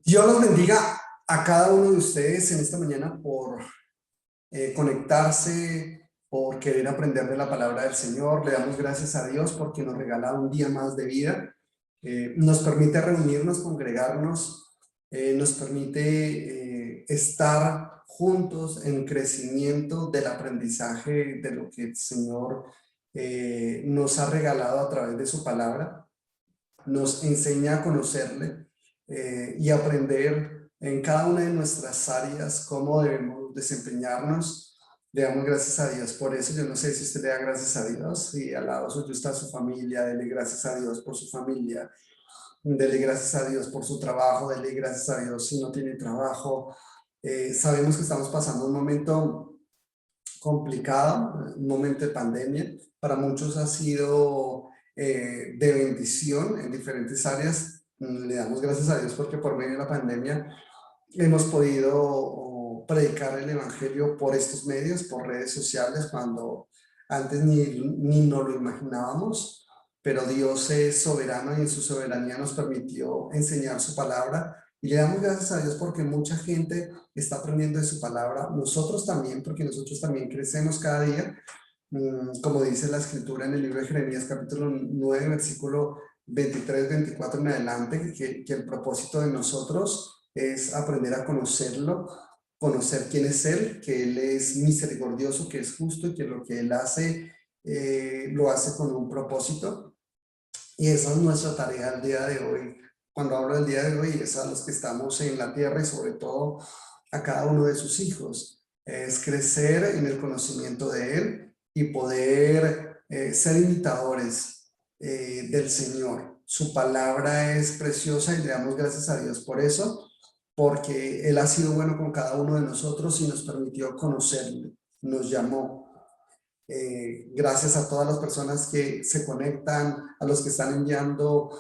Dios los bendiga a cada uno de ustedes en esta mañana por conectarse, por querer aprender de la palabra del Señor. Le damos gracias a Dios porque nos regala un día más de vida. Nos permite reunirnos, congregarnos, nos permite estar juntos en crecimiento del aprendizaje de lo que el Señor nos ha regalado a través de su palabra. Nos enseña a conocerle y aprender en cada una de nuestras áreas cómo debemos desempeñarnos. Le damos gracias a Dios por eso. Yo no sé si usted le da gracias a Dios, si al lado suyo está su familia, dele gracias a Dios por su familia, dele gracias a Dios por su trabajo, dele gracias a Dios si no tiene trabajo. Sabemos que estamos pasando un momento complicado, un momento de pandemia. Para muchos ha sido de bendición en diferentes áreas. Le damos gracias a Dios porque por medio de la pandemia hemos podido predicar el evangelio por estos medios, por redes sociales, cuando antes ni nos lo imaginábamos, pero Dios es soberano y en su soberanía nos permitió enseñar su palabra. Y le damos gracias a Dios porque mucha gente está aprendiendo de su palabra, nosotros también, porque nosotros también crecemos cada día, como dice la escritura en el libro de Jeremías capítulo 9, versículo 23, 24 en adelante, que el propósito de nosotros es aprender a conocerlo, conocer quién es Él, que Él es misericordioso, que es justo y que lo que Él hace, lo hace con un propósito. Y esa es nuestra tarea el día de hoy. Cuando hablo del día de hoy, es a los que estamos en la tierra y sobre todo a cada uno de sus hijos. Es crecer en el conocimiento de Él y poder ser imitadores del Señor. Su palabra es preciosa y le damos gracias a Dios por eso, porque Él ha sido bueno con cada uno de nosotros y nos permitió conocerle, nos llamó. Gracias a todas las personas que se conectan, a los que están enviando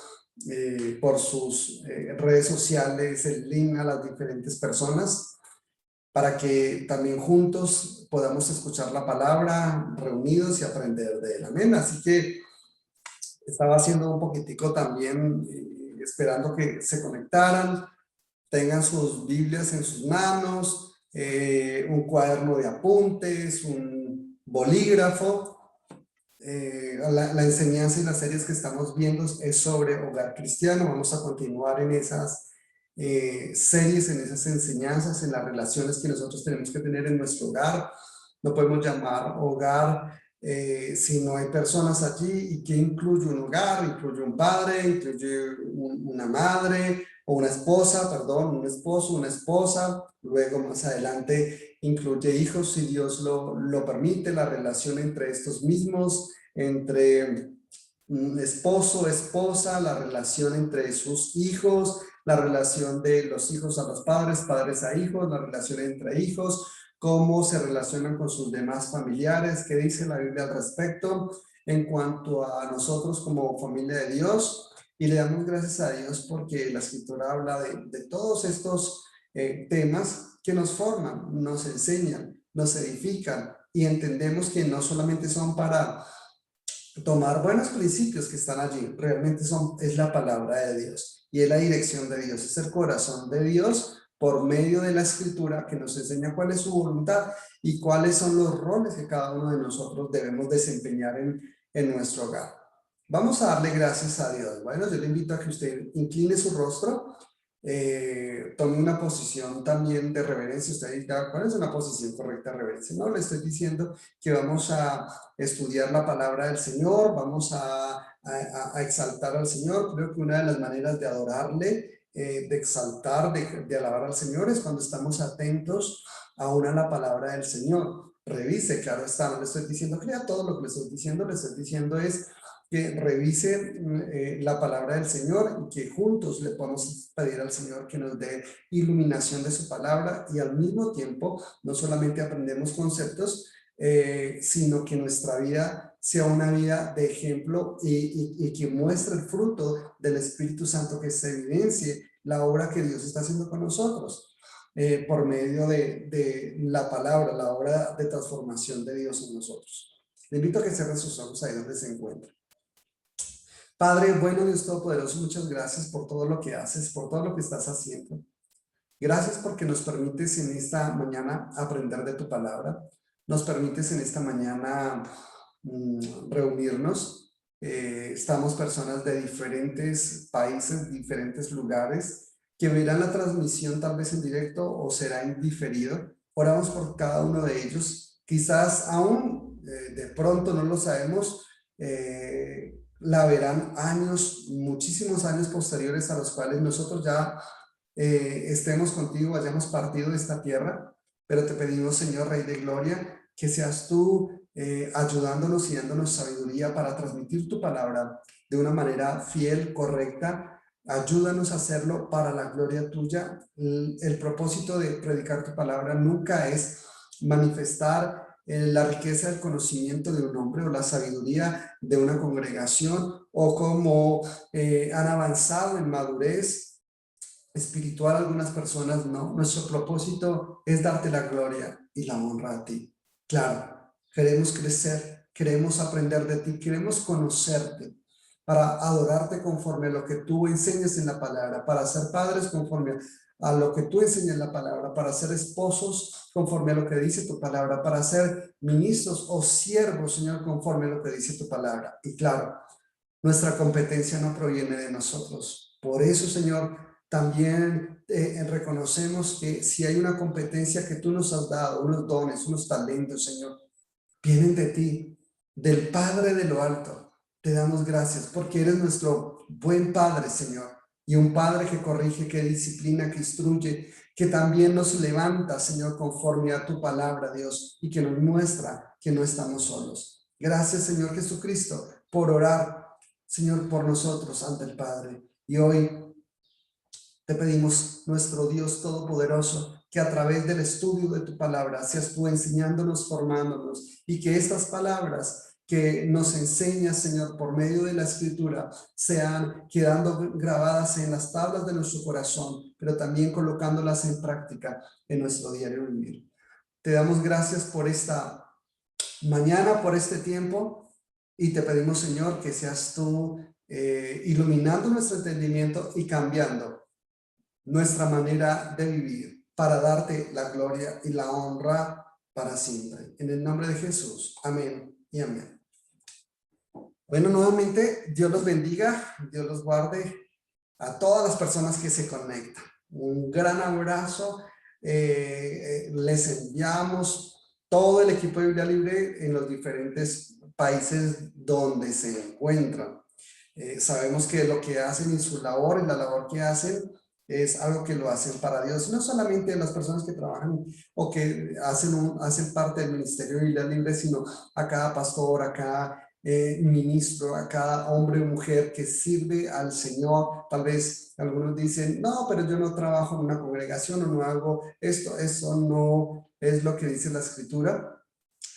por sus redes sociales el link a las diferentes personas, para que también juntos podamos escuchar la palabra, reunidos y aprender de él. Amén. Así que estaba haciendo un poquitico también, esperando que se conectaran, tengan sus Biblias en sus manos, un cuaderno de apuntes, un bolígrafo. La enseñanza y las series que estamos viendo es sobre hogar cristiano. Vamos a continuar en esas series, en esas enseñanzas, en las relaciones que nosotros tenemos que tener en nuestro hogar. No podemos llamar hogar si no hay personas allí. ¿Y qué incluye un hogar? Incluye un padre, incluye una madre o una esposa, perdón, un esposo, una esposa. Luego más adelante incluye hijos si Dios lo permite, la relación entre estos mismos, entre esposo, esposa, la relación entre sus hijos, la relación de los hijos a los padres, padres a hijos, la relación entre hijos, cómo se relacionan con sus demás familiares, qué dice la Biblia al respecto en cuanto a nosotros como familia de Dios. Y le damos gracias a Dios porque la escritura habla de todos estos temas que nos forman, nos enseñan, nos edifican y entendemos que no solamente son para tomar buenos principios que están allí, realmente es la palabra de Dios y es la dirección de Dios, es el corazón de Dios por medio de la escritura que nos enseña cuál es su voluntad y cuáles son los roles que cada uno de nosotros debemos desempeñar en nuestro hogar. Vamos a darle gracias a Dios. Bueno, yo le invito a que usted incline su rostro, tome una posición también de reverencia. Usted diga, ¿cuál es una posición correcta de reverencia? No, le estoy diciendo que vamos a estudiar la palabra del Señor, vamos a exaltar al Señor. Creo que una de las maneras de adorarle, de exaltar, de alabar al Señor es cuando estamos atentos aún a la palabra del Señor. Revise, claro está, no le estoy diciendo que lea todo lo que le estoy diciendo es que revise la palabra del Señor y que juntos le podamos pedir al Señor que nos dé iluminación de su palabra y al mismo tiempo no solamente aprendemos conceptos, sino que nuestra vida sea una vida de ejemplo y que muestre el fruto del Espíritu Santo, que se evidencie la obra que Dios está haciendo con nosotros por medio de la palabra, la obra de transformación de Dios en nosotros. Le invito a que cierre sus ojos ahí donde se encuentra. Padre, bueno, Dios Todopoderoso, muchas gracias por todo lo que haces, por todo lo que estás haciendo. Gracias porque nos permites en esta mañana aprender de tu palabra. Nos permites en esta mañana reunirnos. Estamos personas de diferentes países, diferentes lugares, que verán la transmisión tal vez en directo o será en diferido. Oramos por cada uno de ellos. Quizás aún de pronto no lo sabemos, la verán años, muchísimos años posteriores a los cuales nosotros ya estemos contigo, hayamos partido de esta tierra, pero te pedimos, Señor Rey de Gloria, que seas tú ayudándonos y dándonos sabiduría para transmitir tu palabra de una manera fiel, correcta. Ayúdanos a hacerlo para la gloria tuya. El propósito de predicar tu palabra nunca es manifestar la riqueza del conocimiento de un hombre o la sabiduría de una congregación o como han avanzado en madurez espiritual algunas personas, no. Nuestro propósito es darte la gloria y la honra a ti. Claro, queremos crecer, queremos aprender de ti, queremos conocerte para adorarte conforme a lo que tú enseñas en la palabra, para ser padres conforme a lo que tú enseñas en la palabra, para ser esposos conforme a lo que dice tu palabra, para ser ministros o siervos, Señor, conforme a lo que dice tu palabra. Y claro, nuestra competencia no proviene de nosotros. Por eso, Señor, también reconocemos que si hay una competencia que tú nos has dado, unos dones, unos talentos, Señor, vienen de ti, del Padre de lo alto. Te damos gracias porque eres nuestro buen Padre, Señor, y un Padre que corrige, que disciplina, que instruye, que también nos levanta, Señor, conforme a tu palabra, Dios, y que nos muestra que no estamos solos. Gracias, Señor Jesucristo, por orar, Señor, por nosotros ante el Padre. Y hoy te pedimos, nuestro Dios Todopoderoso, que a través del estudio de tu palabra seas tú enseñándonos, formándonos, y que estas palabras que nos enseñas, Señor, por medio de la Escritura, sean quedando grabadas en las tablas de nuestro corazón, pero también colocándolas en práctica en nuestro diario vivir. Te damos gracias por esta mañana, por este tiempo, y te pedimos, Señor, que seas tú iluminando nuestro entendimiento y cambiando nuestra manera de vivir para darte la gloria y la honra para siempre. En el nombre de Jesús. Amén y amén. Bueno, nuevamente, Dios los bendiga, Dios los guarde a todas las personas que se conectan. Un gran abrazo. Les enviamos todo el equipo de Biblia Libre en los diferentes países donde se encuentran. Sabemos que lo que hacen y su labor y la labor que hacen es algo que lo hacen para Dios, no solamente las personas que trabajan o que hacen parte del ministerio de Biblia Libre, sino a cada pastor, a cada ministro, a cada hombre o mujer que sirve al Señor. Tal vez algunos dicen, no, pero yo no trabajo en una congregación o no hago esto. Eso no es lo que dice la Escritura.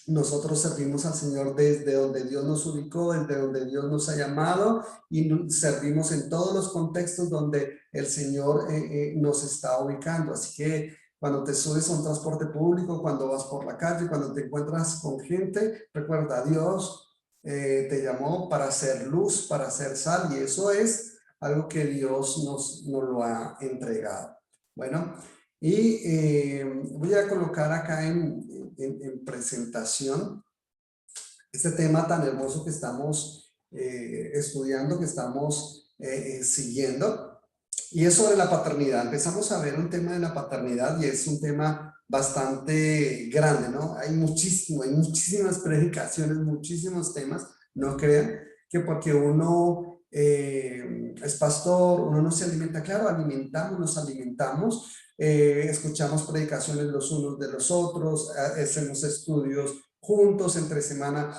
Nosotros servimos al Señor desde donde Dios nos ubicó, desde donde Dios nos ha llamado, y servimos en todos los contextos donde el Señor nos está ubicando. Así que cuando te subes a un transporte público, cuando vas por la calle, cuando te encuentras con gente, recuerda, Dios te llamó para hacer luz, para hacer sal, y eso es algo que Dios nos lo ha entregado. Bueno, y voy a colocar acá en presentación este tema tan hermoso que estamos estudiando, que estamos siguiendo, y es sobre la paternidad. Empezamos a ver un tema de la paternidad y es un tema bastante grande, ¿no? Hay muchísimas predicaciones, muchísimos temas. No crean que porque uno es pastor, uno no se alimenta. Claro, nos alimentamos, escuchamos predicaciones los unos de los otros, hacemos estudios juntos entre semana.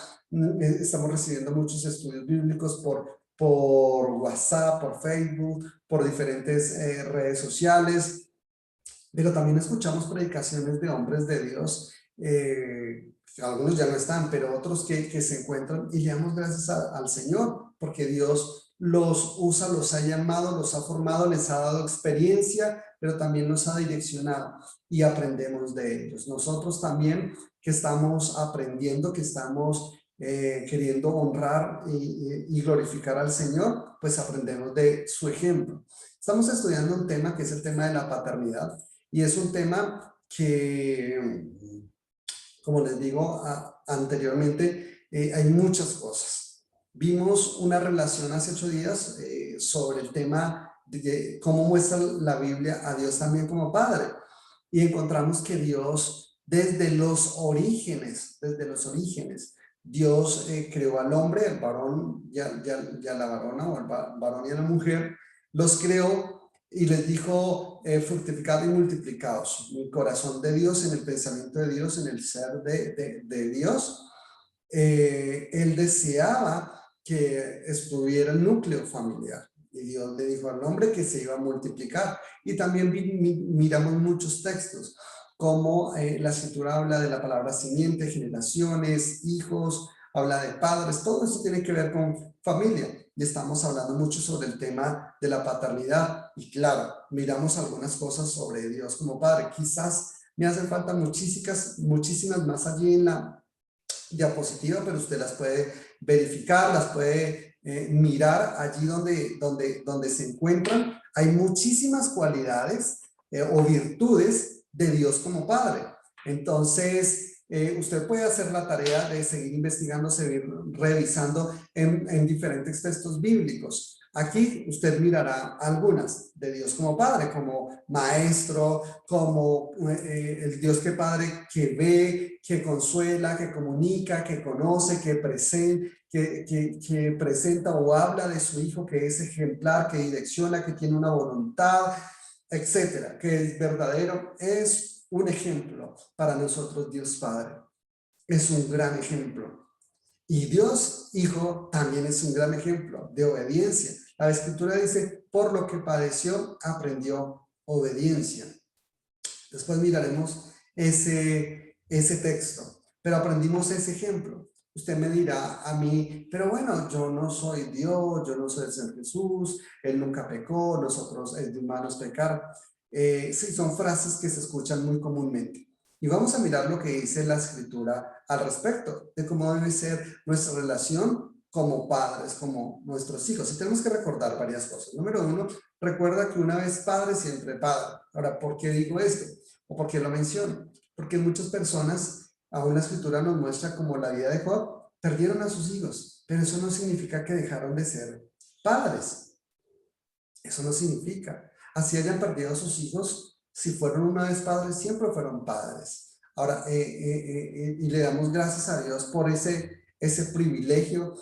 Estamos recibiendo muchos estudios bíblicos por WhatsApp, por Facebook, por diferentes redes sociales, pero también escuchamos predicaciones de hombres de Dios. Algunos ya no están, pero otros que se encuentran, y le damos gracias al Señor, porque Dios los usa, los ha llamado, los ha formado, les ha dado experiencia, pero también nos ha direccionado y aprendemos de ellos. Nosotros también que estamos aprendiendo, que estamos queriendo honrar y glorificar al Señor, pues aprendemos de su ejemplo. Estamos estudiando un tema que es el tema de la paternidad, y es un tema que, como les digo anteriormente, hay muchas cosas. Vimos una relación hace 8 días sobre el tema de cómo muestra la Biblia a Dios también como Padre, y encontramos que Dios desde los orígenes, Dios creó al hombre, el varón y a la varona, o el varón y a la mujer, los creó y les dijo, fructificad y multiplicaos. En el corazón de Dios, en el pensamiento de Dios, en el ser de Dios, él deseaba que estuviera el núcleo familiar. Y Dios le dijo al hombre que se iba a multiplicar. Y también miramos muchos textos, como la escritura habla de la palabra simiente, generaciones, hijos, habla de padres, todo eso tiene que ver con familia. Y estamos hablando mucho sobre el tema de la paternidad. Y claro, miramos algunas cosas sobre Dios como Padre. Quizás me hacen falta muchísimas más allí en la diapositiva, pero usted las puede verificar, las puede mirar allí donde se encuentran. Hay muchísimas cualidades o virtudes de Dios como Padre. Entonces, usted puede hacer la tarea de seguir investigando, seguir revisando en diferentes textos bíblicos. Aquí usted mirará algunas de Dios como Padre, como Maestro, como el Dios que Padre que ve, que consuela, que comunica, que conoce, que presenta o habla de su Hijo, que es ejemplar, que direcciona, que tiene una voluntad, etcétera, que es verdadero. Es un ejemplo para nosotros, Dios Padre. Es un gran ejemplo. Y Dios Hijo también es un gran ejemplo de obediencia. La Escritura dice, por lo que padeció, aprendió obediencia. Después miraremos ese texto, pero aprendimos ese ejemplo. Usted me dirá a mí, pero bueno, yo no soy Dios, yo no soy el Señor Jesús, Él nunca pecó, nosotros es de humanos pecar. Sí, son frases que se escuchan muy comúnmente. Y vamos a mirar lo que dice la Escritura al respecto, de cómo debe ser nuestra relación como padres, como nuestros hijos. Y tenemos que recordar varias cosas. Número uno, recuerda que una vez padre, siempre padre. Ahora, ¿por qué digo esto? ¿O por qué lo menciono? Porque muchas personas, aún la Escritura nos muestra como la vida de Job, perdieron a sus hijos, pero eso no significa que dejaron de ser padres. Eso no significa. Así hayan perdido a sus hijos, si fueron una vez padres, siempre fueron padres. Ahora, y le damos gracias a Dios por ese privilegio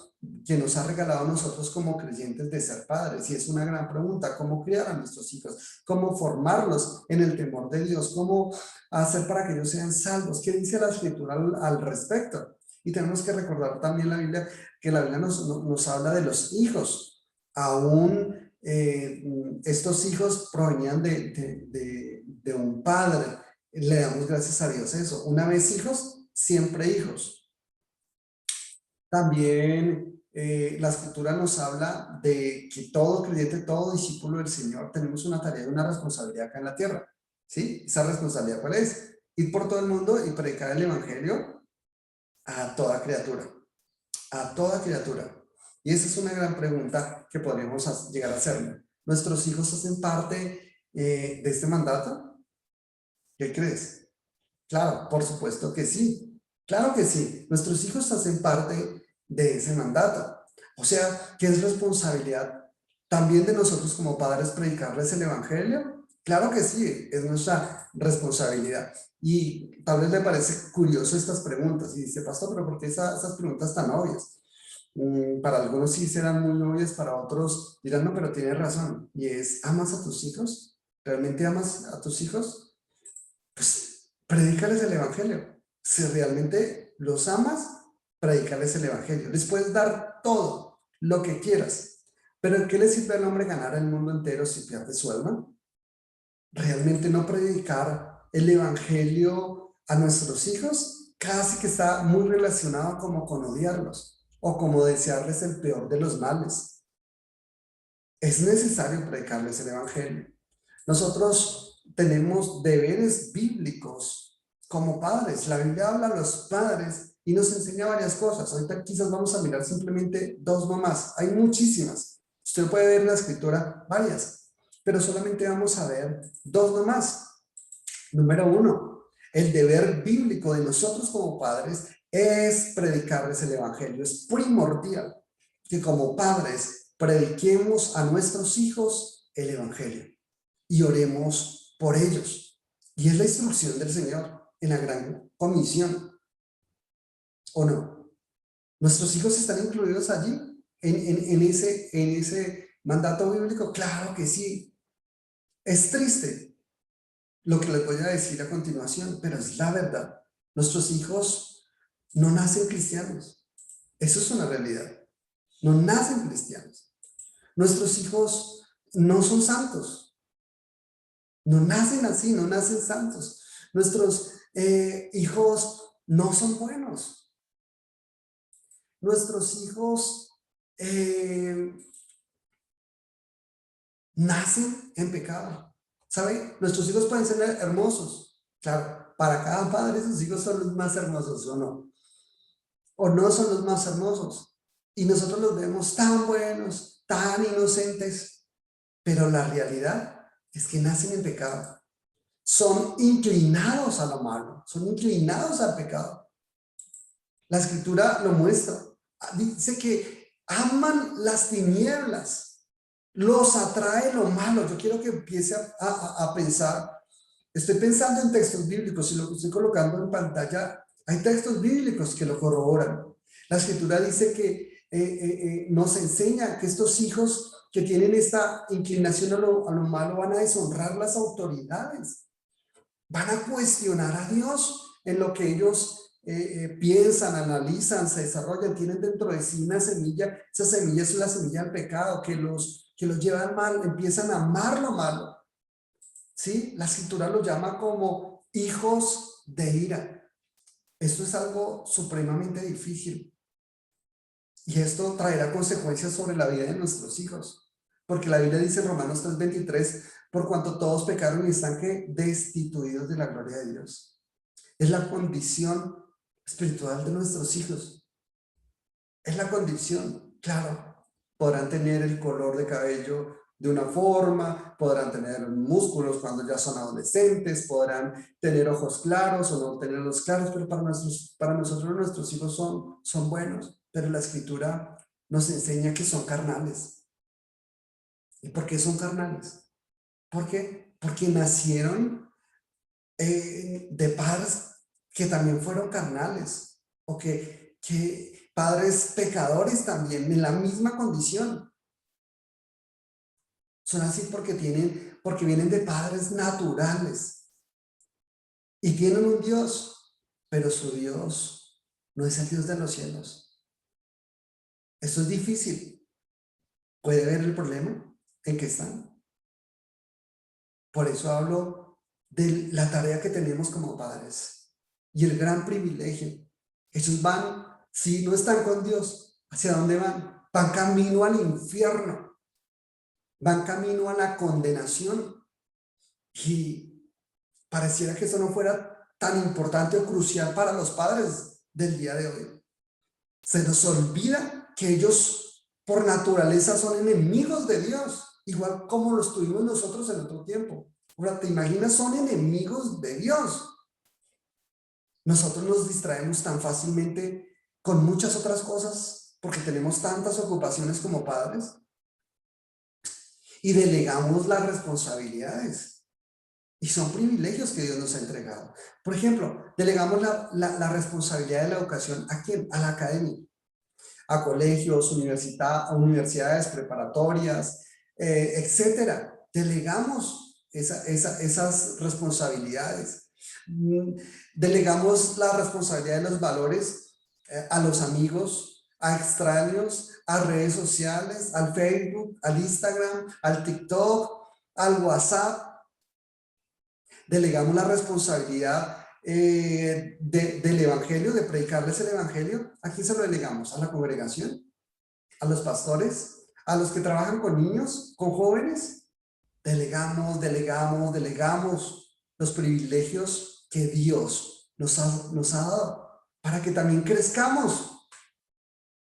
que nos ha regalado a nosotros como creyentes de ser padres. Y es una gran pregunta, ¿cómo criar a nuestros hijos? ¿Cómo formarlos en el temor de Dios? ¿Cómo hacer para que ellos sean salvos? ¿Qué dice la Escritura al respecto? Y tenemos que recordar también la Biblia, que la Biblia nos habla de los hijos. Aún estos hijos provenían de un padre. Le damos gracias a Dios eso. Una vez hijos, siempre hijos. También la Escritura nos habla de que todo creyente, todo discípulo del Señor, tenemos una tarea y una responsabilidad acá en la tierra. ¿Sí? ¿Esa responsabilidad cuál es? Ir por todo el mundo y predicar el Evangelio a toda criatura. A toda criatura. Y esa es una gran pregunta que podríamos llegar a hacerle. ¿Nuestros hijos hacen parte de este mandato? ¿Qué crees? Claro, por supuesto que sí. Claro que sí. Nuestros hijos hacen parte de ese mandato. O sea, que es responsabilidad también de nosotros como padres predicarles el Evangelio. Claro que sí, es nuestra responsabilidad. Y tal vez le parece curioso estas preguntas. Y dice, pastor, pero ¿por qué esas preguntas tan obvias? Para algunos sí serán muy obvias, para otros dirán, no, pero tienes razón. Y es, ¿amas a tus hijos? ¿Realmente amas a tus hijos? Pues predícales el Evangelio. Si realmente los amas, predícales el Evangelio. Les puedes dar todo lo que quieras. Pero ¿qué le sirve al hombre ganar el mundo entero si pierde su alma? Realmente no predicar el Evangelio a nuestros hijos casi que está muy relacionado como con odiarlos o como desearles el peor de los males. Es necesario predicarles el Evangelio. Nosotros tenemos deberes bíblicos como padres. La Biblia habla a los padres y nos enseña varias cosas. Ahorita quizás vamos a mirar simplemente dos nomás. Hay muchísimas. Usted puede ver en la escritura varias, pero solamente vamos a ver dos nomás. Número uno, el deber bíblico de nosotros como padres es predicarles el evangelio. Es primordial que como padres prediquemos a nuestros hijos el evangelio y oremos por ellos. Y es la instrucción del Señor en la gran comisión. ¿O no? ¿Nuestros hijos están incluidos allí en ese mandato bíblico? Claro que sí. Es triste lo que les voy a decir a continuación, pero es la verdad. Nuestros hijos no nacen cristianos. Eso es una realidad. No nacen cristianos. Nuestros hijos no son santos. No nacen así, no nacen santos. Nuestros hijos no son buenos. Nuestros hijos nacen en pecado. ¿Sabe? Nuestros hijos pueden ser hermosos. Claro, para cada padre sus hijos son los más hermosos, ¿o no? O no son los más hermosos. Y nosotros los vemos tan buenos, tan inocentes, pero la realidad es que nacen en pecado. Son inclinados a lo malo, son inclinados al pecado. La escritura lo muestra. Dice que aman las tinieblas, los atrae lo malo. Yo quiero que empiece a pensar. Estoy pensando en textos bíblicos y lo que estoy colocando en pantalla, hay textos bíblicos que lo corroboran. La escritura dice que nos enseña que estos hijos que tienen esta inclinación a lo malo van a deshonrar las autoridades, van a cuestionar a Dios en lo que ellos piensan, analizan, se desarrollan, tienen dentro de sí una semilla. Esa semilla es la semilla del pecado que los llevan mal, empiezan a amar lo malo. ¿Sí? La escritura lo llama como hijos de ira. Esto es algo supremamente difícil. Y esto traerá consecuencias sobre la vida de nuestros hijos. Porque la Biblia dice en Romanos 3:23, por cuanto todos pecaron y están destituidos de la gloria de Dios. Es la condición espiritual de nuestros hijos. Es la condición, claro. Podrán tener el color de cabello de una forma, podrán tener músculos cuando ya son adolescentes, podrán tener ojos claros o no tenerlos claros, pero para nosotros nuestros hijos son buenos, pero la escritura nos enseña que son carnales. ¿Y por qué son carnales? ¿Por qué? Porque nacieron de padres que también fueron carnales, o que padres pecadores también, en la misma condición. Son así porque vienen de padres naturales y tienen un Dios, pero su Dios no es el Dios de los cielos. Esto es difícil. ¿Puede ver el problema en que están? Por eso hablo de la tarea que tenemos como padres y el gran privilegio. Ellos van, si no están con Dios, ¿hacia dónde van? Van camino al infierno. Van camino a la condenación. Y pareciera que eso no fuera tan importante o crucial para los padres del día de hoy. Se nos olvida que ellos por naturaleza son enemigos de Dios, igual como lo estuvimos nosotros en otro tiempo. Ahora, ¿te imaginas? Son enemigos de Dios. Nosotros nos distraemos tan fácilmente con muchas otras cosas porque tenemos tantas ocupaciones como padres y delegamos las responsabilidades. Y son privilegios que Dios nos ha entregado. Por ejemplo, delegamos la responsabilidad de la educación ¿a quién? A la academia, a colegios, universidades preparatorias, etcétera. Delegamos esas responsabilidades. Delegamos la responsabilidad de los valores a los amigos, a extraños, a redes sociales, al Facebook, al Instagram, al TikTok, al WhatsApp. Delegamos la responsabilidad del evangelio, de predicarles el evangelio. ¿A quién se lo delegamos? ¿A la congregación? ¿A los pastores? ¿A los que trabajan con niños? ¿Con jóvenes? Delegamos los privilegios que Dios nos ha dado. para que también crezcamos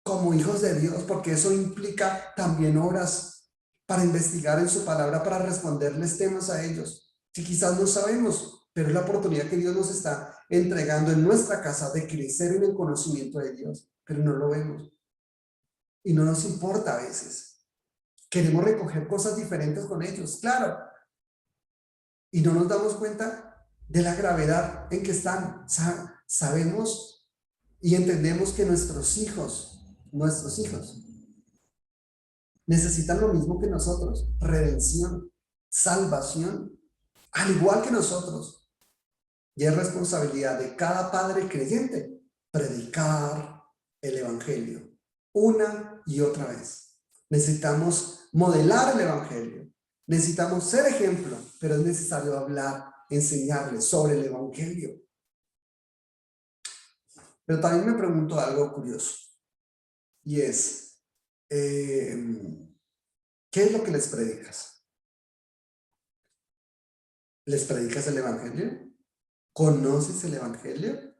como hijos de Dios, porque eso implica también horas para investigar en su palabra, para responderles temas a ellos, que quizás no sabemos, pero es la oportunidad que Dios nos está entregando en nuestra casa de crecer en el conocimiento de Dios, pero no lo vemos y no nos importa a veces. Queremos recoger cosas diferentes con ellos, claro, y no nos damos cuenta de la gravedad en que están. Sabemos y entendemos que nuestros hijos necesitan lo mismo que nosotros: redención, salvación, al igual que nosotros. Y es responsabilidad de cada padre creyente predicar el evangelio una y otra vez. Necesitamos modelar el evangelio, necesitamos ser ejemplo, pero es necesario hablar, enseñarles sobre el evangelio. Pero también me pregunto algo curioso, y es, ¿qué es lo que les predicas? ¿Les predicas el evangelio? ¿Conoces el evangelio?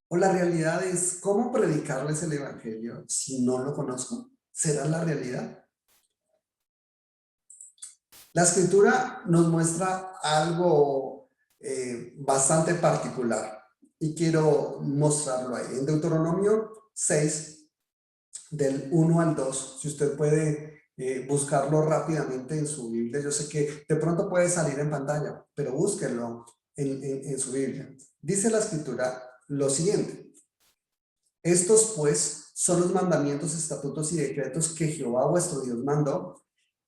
¿O la realidad es cómo predicarles el evangelio si no lo conozco? ¿Será la realidad? La escritura nos muestra algo bastante particular y quiero mostrarlo ahí. En Deuteronomio 6, del 1 al 2, si usted puede buscarlo rápidamente en su Biblia. Yo sé que de pronto puede salir en pantalla, pero búsquenlo en su Biblia. Dice la escritura lo siguiente: estos pues son los mandamientos, estatutos y decretos que Jehová vuestro Dios mandó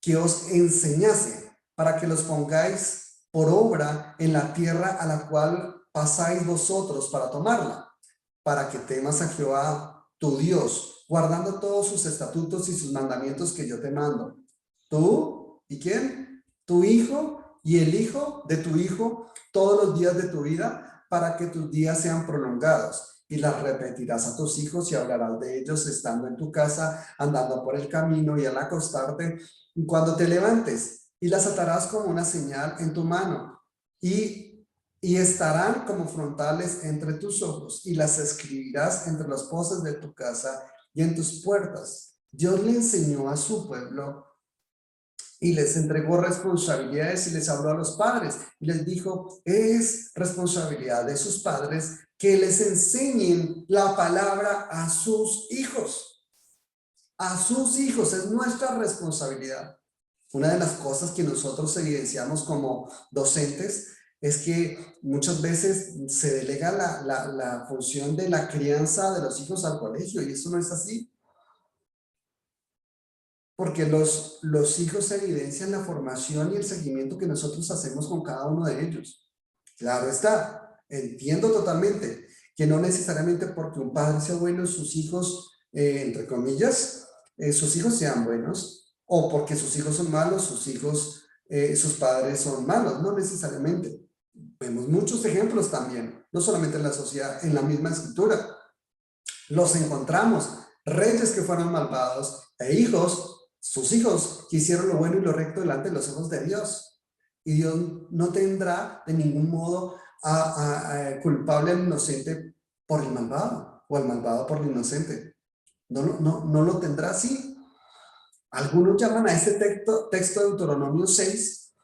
que os enseñase, para que los pongáis por obra en la tierra a la cual pasáis vosotros para tomarla, para que temas a Jehová tu Dios, guardando todos sus estatutos y sus mandamientos que yo te mando. Tú, ¿y quién? Tu hijo y el hijo de tu hijo, todos los días de tu vida, para que tus días sean prolongados. Y las repetirás a tus hijos y hablarás de ellos estando en tu casa, andando por el camino y al acostarte, y cuando te levantes, y las atarás como una señal en tu mano, y estarán como frontales entre tus ojos, y las escribirás entre los postes de tu casa y en tus puertas. Dios le enseñó a su pueblo y les entregó responsabilidades y les habló a los padres y les dijo: es responsabilidad de sus padres que les enseñen la palabra a sus hijos. A sus hijos, es nuestra responsabilidad. Una de las cosas que nosotros evidenciamos como docentes es que muchas veces se delega la función de la crianza de los hijos al colegio, y eso no es así. Porque los hijos evidencian la formación y el seguimiento que nosotros hacemos con cada uno de ellos. Claro está, entiendo totalmente que no necesariamente porque un padre sea bueno, sus hijos, entre comillas, sus hijos sean buenos, o porque sus hijos son malos, sus padres son malos, no necesariamente. Vemos muchos ejemplos también, no solamente en la sociedad, en la misma escritura. Los encontramos, reyes que fueron malvados e sus hijos que hicieron lo bueno y lo recto delante de los ojos de Dios. Y Dios no tendrá de ningún modo a culpable al inocente por el malvado, o al malvado por el inocente. No lo tendrá así. Algunos llaman a este texto de Deuteronomio 6,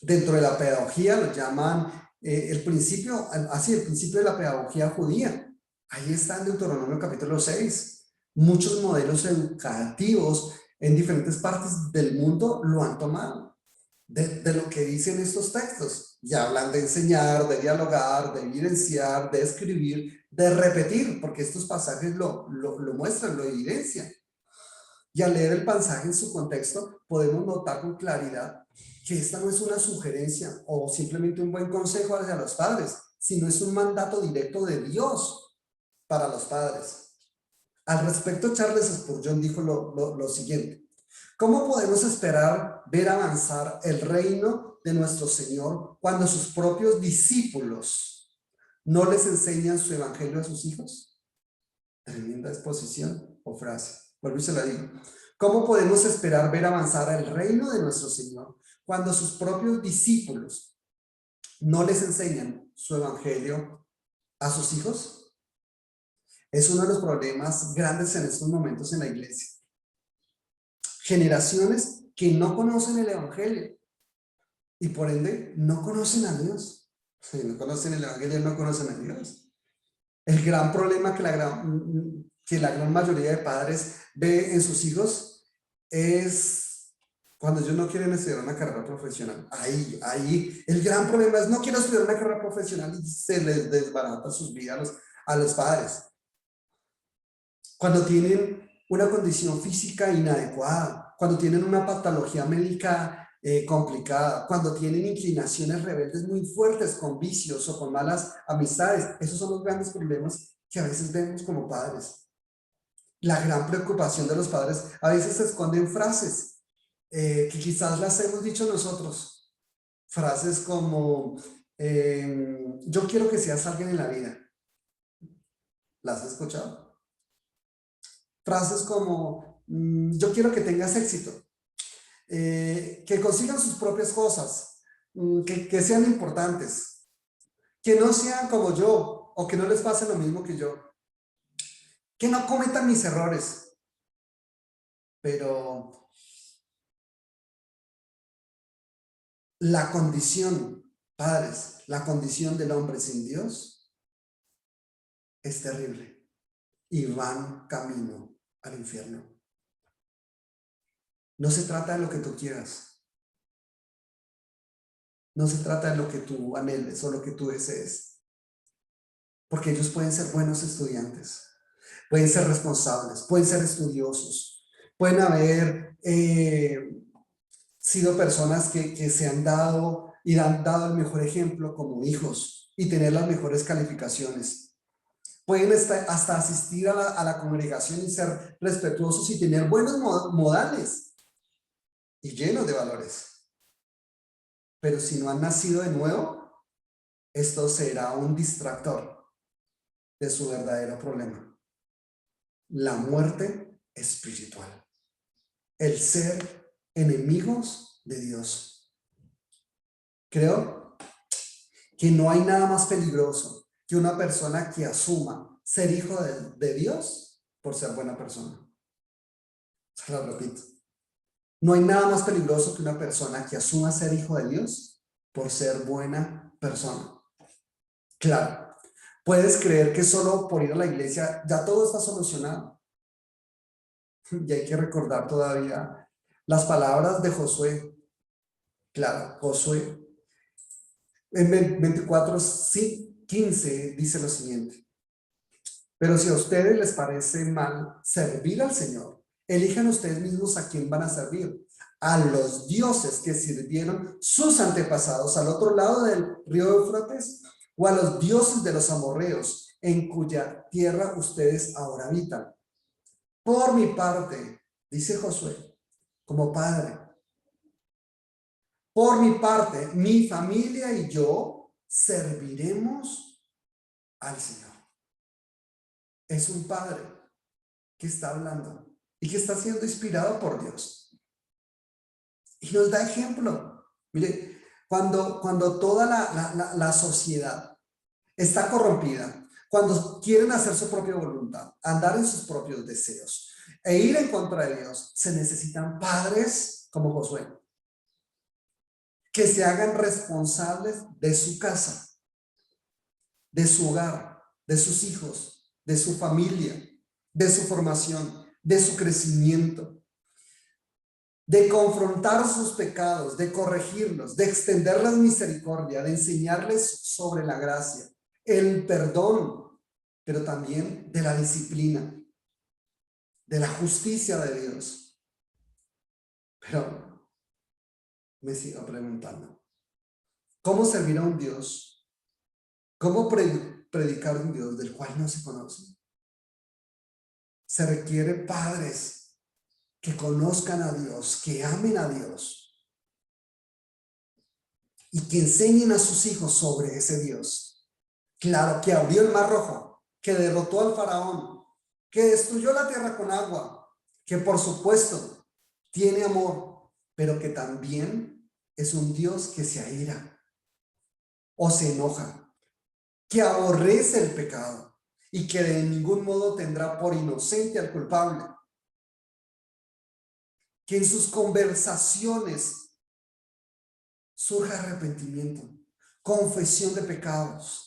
dentro de la pedagogía lo llaman el principio de la pedagogía judía. Ahí está en Deuteronomio capítulo 6. Muchos modelos educativos en diferentes partes del mundo lo han tomado de lo que dicen estos textos. Ya hablan de enseñar, de dialogar, de evidenciar, de escribir, de repetir, porque estos pasajes lo muestran, lo evidencian. Y al leer el pasaje en su contexto, podemos notar con claridad que esta no es una sugerencia o simplemente un buen consejo hacia los padres, sino es un mandato directo de Dios para los padres. Al respecto, Charles Spurgeon dijo lo siguiente: ¿cómo podemos esperar ver avanzar el reino de nuestro Señor cuando sus propios discípulos no les enseñan su evangelio a sus hijos? Tremenda exposición o frase. Vuelvo y se la digo. ¿Cómo podemos esperar ver avanzar el reino de nuestro Señor cuando sus propios discípulos no les enseñan su evangelio a sus hijos? Es uno de los problemas grandes en estos momentos en la iglesia. Generaciones que no conocen el evangelio y por ende no conocen a Dios. Si no conocen el evangelio, no conocen a Dios. El gran problema que la gran mayoría de padres ve en sus hijos es cuando ellos no quieren estudiar una carrera profesional. Ahí, el gran problema es no quiero estudiar una carrera profesional y se les desbarata sus vidas a los padres. Cuando tienen una condición física inadecuada, cuando tienen una patología médica complicada, cuando tienen inclinaciones rebeldes muy fuertes con vicios o con malas amistades. Esos son los grandes problemas que a veces vemos como padres. La gran preocupación de los padres a veces se esconden frases que quizás las hemos dicho nosotros. Frases como, yo quiero que seas alguien en la vida. ¿Las has escuchado? Frases como, yo quiero que tengas éxito. Que consigan sus propias cosas, que sean importantes, que no sean como yo o que no les pase lo mismo que yo, que no cometan mis errores. Pero la condición, padres, la condición del hombre sin Dios es terrible y van camino al infierno. No se trata de lo que tú quieras. No se trata de lo que tú anheles o lo que tú desees. Porque ellos pueden ser buenos estudiantes, pueden ser responsables, pueden ser estudiosos, pueden haber sido personas que se han dado y han dado el mejor ejemplo como hijos y tener las mejores calificaciones. Pueden hasta asistir a la congregación y ser respetuosos y tener buenos modales y llenos de valores. Pero si no han nacido de nuevo, esto será un distractor de su verdadero problema. La muerte espiritual. El ser enemigos de Dios. Creo que no hay nada más peligroso que una persona que asuma ser hijo de Dios por ser buena persona. Se lo repito. No hay nada más peligroso que una persona que asuma ser hijo de Dios por ser buena persona. Claro, puedes creer que solo por ir a la iglesia ya todo está solucionado. Y hay que recordar todavía las palabras de Josué. Claro, Josué en 24:15 dice lo siguiente: pero si a ustedes les parece mal servir al Señor, elijan ustedes mismos a quién van a servir. A los dioses que sirvieron sus antepasados al otro lado del río Éufrates, o a los dioses de los amorreos en cuya tierra ustedes ahora habitan. Por mi parte, dice Josué, como padre, por mi parte, mi familia y yo serviremos al Señor. Es un padre que está hablando y que está siendo inspirado por Dios. Y nos da ejemplo. Mire, cuando toda la sociedad está corrompida, cuando quieren hacer su propia voluntad, andar en sus propios deseos e ir en contra de Dios, se necesitan padres como Josué, que se hagan responsables de su casa, de su hogar, de sus hijos, de su familia, de su formación, de su crecimiento, de confrontar sus pecados, de corregirlos, de extender la misericordia, de enseñarles sobre la gracia, el perdón, pero también de la disciplina, de la justicia de Dios. Pero me sigo preguntando, ¿cómo servir a un Dios? ¿Cómo predicar a un Dios del cual no se conoce? Se requiere padres que conozcan a Dios, que amen a Dios y que enseñen a sus hijos sobre ese Dios. Claro, que abrió el mar rojo, que derrotó al faraón, que destruyó la tierra con agua, que por supuesto tiene amor, pero que también es un Dios que se aira o se enoja que aborrece el pecado y que de ningún modo tendrá por inocente al culpable. Que en sus conversaciones surja arrepentimiento, confesión de pecados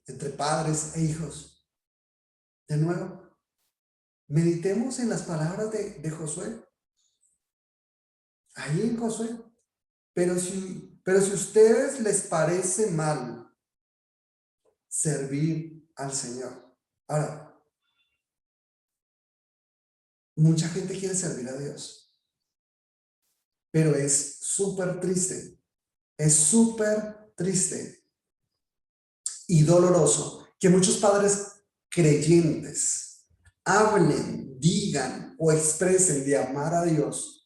entre padres e hijos. De nuevo, meditemos en las palabras de Josué. Ahí en Josué. Pero si a ustedes les parece mal servir al Señor. Ahora, mucha gente quiere servir a Dios, pero es súper triste y doloroso que muchos padres creyentes hablen, digan o expresen de amar a Dios,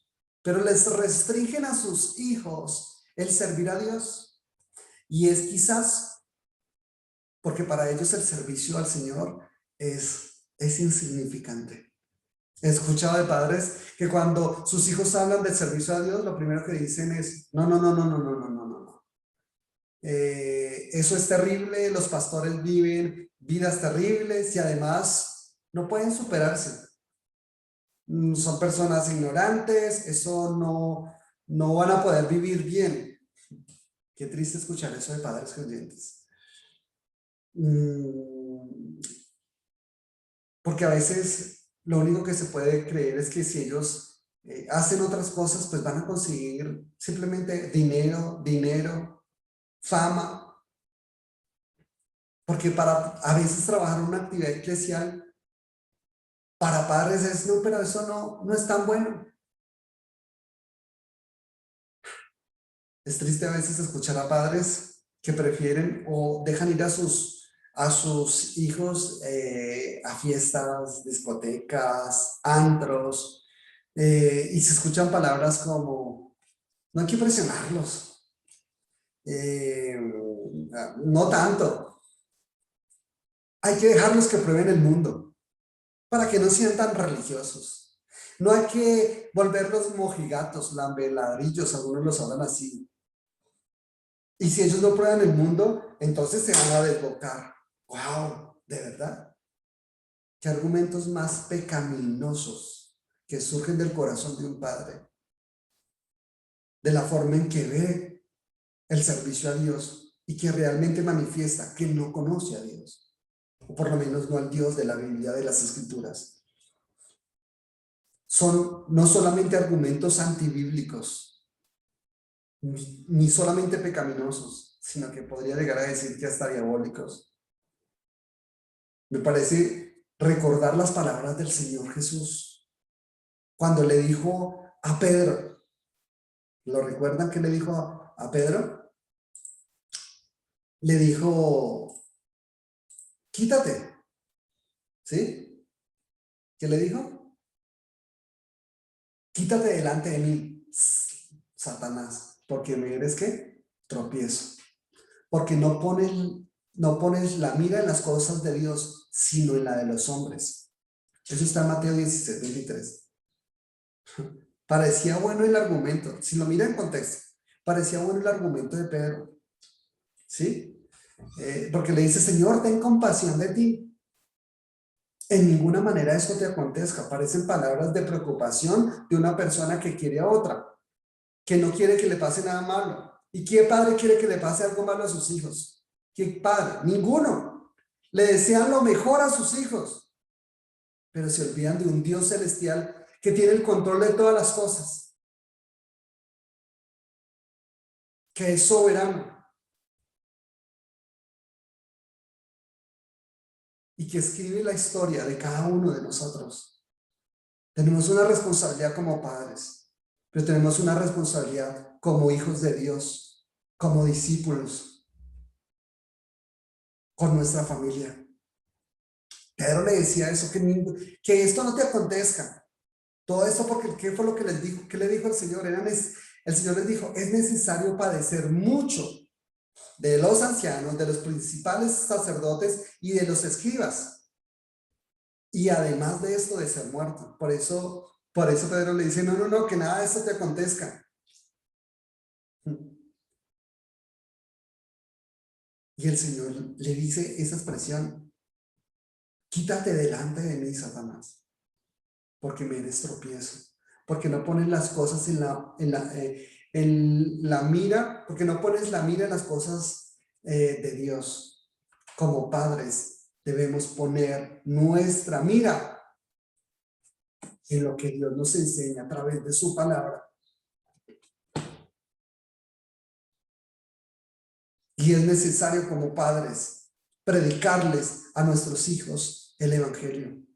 pero les restringen a sus hijos el servir a Dios. Y es quizás porque para ellos el servicio al Señor es insignificante. He escuchado de padres que cuando sus hijos hablan del servicio a Dios, lo primero que dicen es, no. Eso es terrible, los pastores viven vidas terribles y además no pueden superarse. Son personas ignorantes, eso no van a poder vivir bien. Qué triste escuchar eso de padres creyentes. Porque a veces lo único que se puede creer es que si ellos hacen otras cosas, pues van a conseguir simplemente dinero, fama. Porque a veces trabajar en una actividad eclesial para padres es, no, pero eso no es tan bueno. Es triste a veces escuchar a padres que prefieren o dejan ir a sus hijos a fiestas, discotecas, antros, y se escuchan palabras como, no hay que presionarlos, no tanto, hay que dejarlos que prueben el mundo para que no sean tan religiosos. No hay que volverlos mojigatos, lambeladrillos, algunos los hablan así. Y si ellos no prueban el mundo, entonces se van a desbocar. ¡Wow! ¿De verdad? ¿Qué argumentos más pecaminosos que surgen del corazón de un padre? De la forma en que ve el servicio a Dios y que realmente manifiesta que no conoce a Dios. O por lo menos no al Dios de la Biblia, de las Escrituras. Son no solamente argumentos antibíblicos, ni solamente pecaminosos, sino que podría llegar a decir que hasta diabólicos. Me parece recordar las palabras del Señor Jesús cuando le dijo a Pedro, ¿lo recuerdan que le dijo a Pedro? Le dijo, quítate, ¿sí? ¿Qué le dijo? Quítate delante de mí, Satanás, porque me eres ¿qué? Tropiezo. Porque no pones la mira en las cosas de Dios, sino en la de los hombres. Eso está en Mateo 16:23. Parecía bueno el argumento, si lo mira en contexto, parecía bueno el argumento de Pedro, ¿sí? Porque le dice, Señor, ten compasión de ti. En ninguna manera eso te acontezca. Parecen palabras de preocupación de una persona que quiere a otra, que no quiere que le pase nada malo. ¿Y qué padre quiere que le pase algo malo a sus hijos? ¿Qué padre? Ninguno. Le desean lo mejor a sus hijos, pero se olvidan de un Dios celestial que tiene el control de todas las cosas, que es soberano y que escribe la historia de cada uno de nosotros. Tenemos una responsabilidad como padres, pero tenemos una responsabilidad como hijos de Dios, como discípulos, con nuestra familia. Pedro le decía eso, que esto no te acontezca. Todo esto porque, ¿qué fue lo que les dijo? ¿Qué le dijo el Señor? El Señor les dijo, es necesario padecer mucho de los ancianos, de los principales sacerdotes y de los escribas. Y además de esto, de ser muerto. Por eso Pedro le dice, no, que nada de esto te acontezca. Y el Señor le dice esa expresión: quítate delante de mí, Satanás, porque me eres tropiezo, porque no pones las cosas en la mira, porque no pones la mira en las cosas de Dios. Como padres debemos poner nuestra mira en lo que Dios nos enseña a través de su palabra. Y es necesario como padres predicarles a nuestros hijos el evangelio.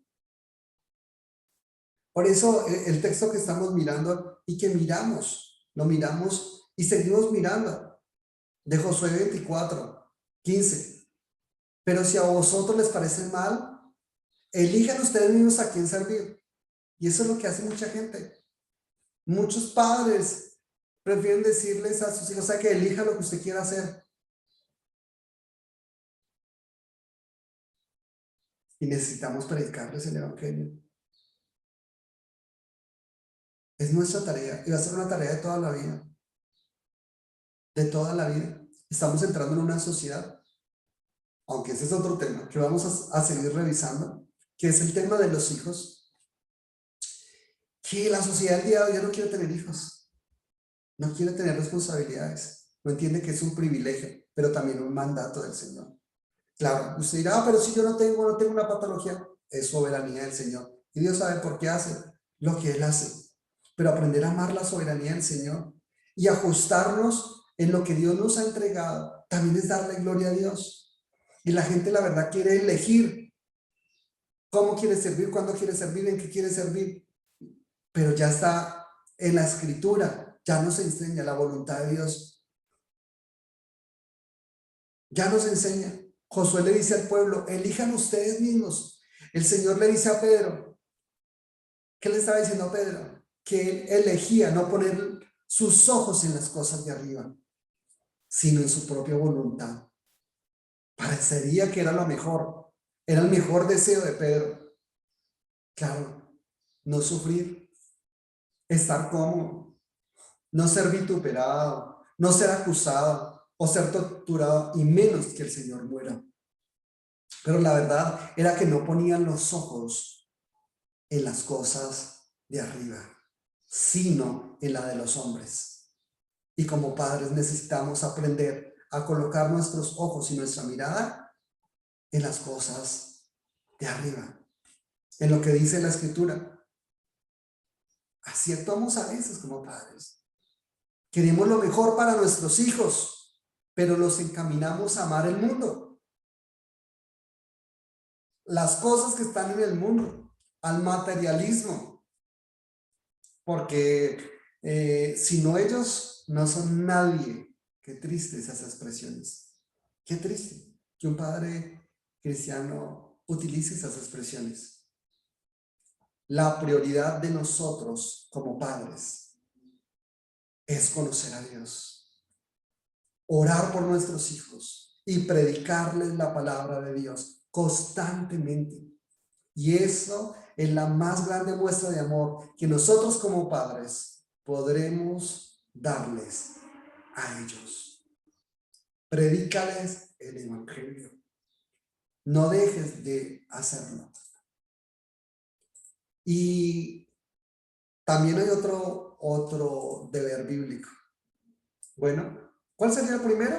Por eso el texto que estamos mirando y que lo miramos y seguimos mirando, de Josué 24:15. Pero si a vosotros les parece mal, elijan ustedes mismos a quién servir. Y eso es lo que hace mucha gente. Muchos padres prefieren decirles a sus hijos: que elija lo que usted quiera hacer. Y necesitamos predicarles el evangelio. Es nuestra tarea y va a ser una tarea de toda la vida. De toda la vida. Estamos entrando en una sociedad, aunque ese es otro tema que vamos a seguir revisando, que es el tema de los hijos, que la sociedad del día de hoy ya no quiere tener hijos, no quiere tener responsabilidades, no entiende que es un privilegio, pero también un mandato del Señor. Claro, usted dirá: pero si yo no tengo una patología. Es soberanía del Señor y Dios sabe por qué hace lo que Él hace. Pero aprender a amar la soberanía del Señor y ajustarnos en lo que Dios nos ha entregado también es darle gloria a Dios. Y la gente, la verdad, quiere elegir cómo quiere servir, cuándo quiere servir, en qué quiere servir, pero ya está en la Escritura, ya nos enseña la voluntad de Dios, ya nos enseña. Josué le dice al pueblo: elijan ustedes mismos. El Señor le dice a Pedro, ¿qué le estaba diciendo a Pedro? Que él elegía no poner sus ojos en las cosas de arriba, sino en su propia voluntad. Parecería que era lo mejor, era el mejor deseo de Pedro. Claro, no sufrir, estar cómodo, no ser vituperado, no ser acusado o ser torturado, y menos que el Señor muera. Pero la verdad era que no ponían los ojos en las cosas de arriba, sino en la de los hombres. Y como padres necesitamos aprender a colocar nuestros ojos y nuestra mirada en las cosas de arriba, en lo que dice la Escritura. Así actuamos a veces como padres. Queremos lo mejor para nuestros hijos, pero los encaminamos a amar el mundo, las cosas que están en el mundo, al materialismo, porque si no, ellos no son nadie. Qué triste esas expresiones. Qué triste que un padre cristiano utilice esas expresiones. La prioridad de nosotros como padres es conocer a Dios, orar por nuestros hijos y predicarles la palabra de Dios constantemente. Y eso es la más grande muestra de amor que nosotros como padres podremos darles a ellos. Predícales el evangelio. No dejes de hacerlo. Y también hay otro deber bíblico. Bueno, ¿cuál sería el primero?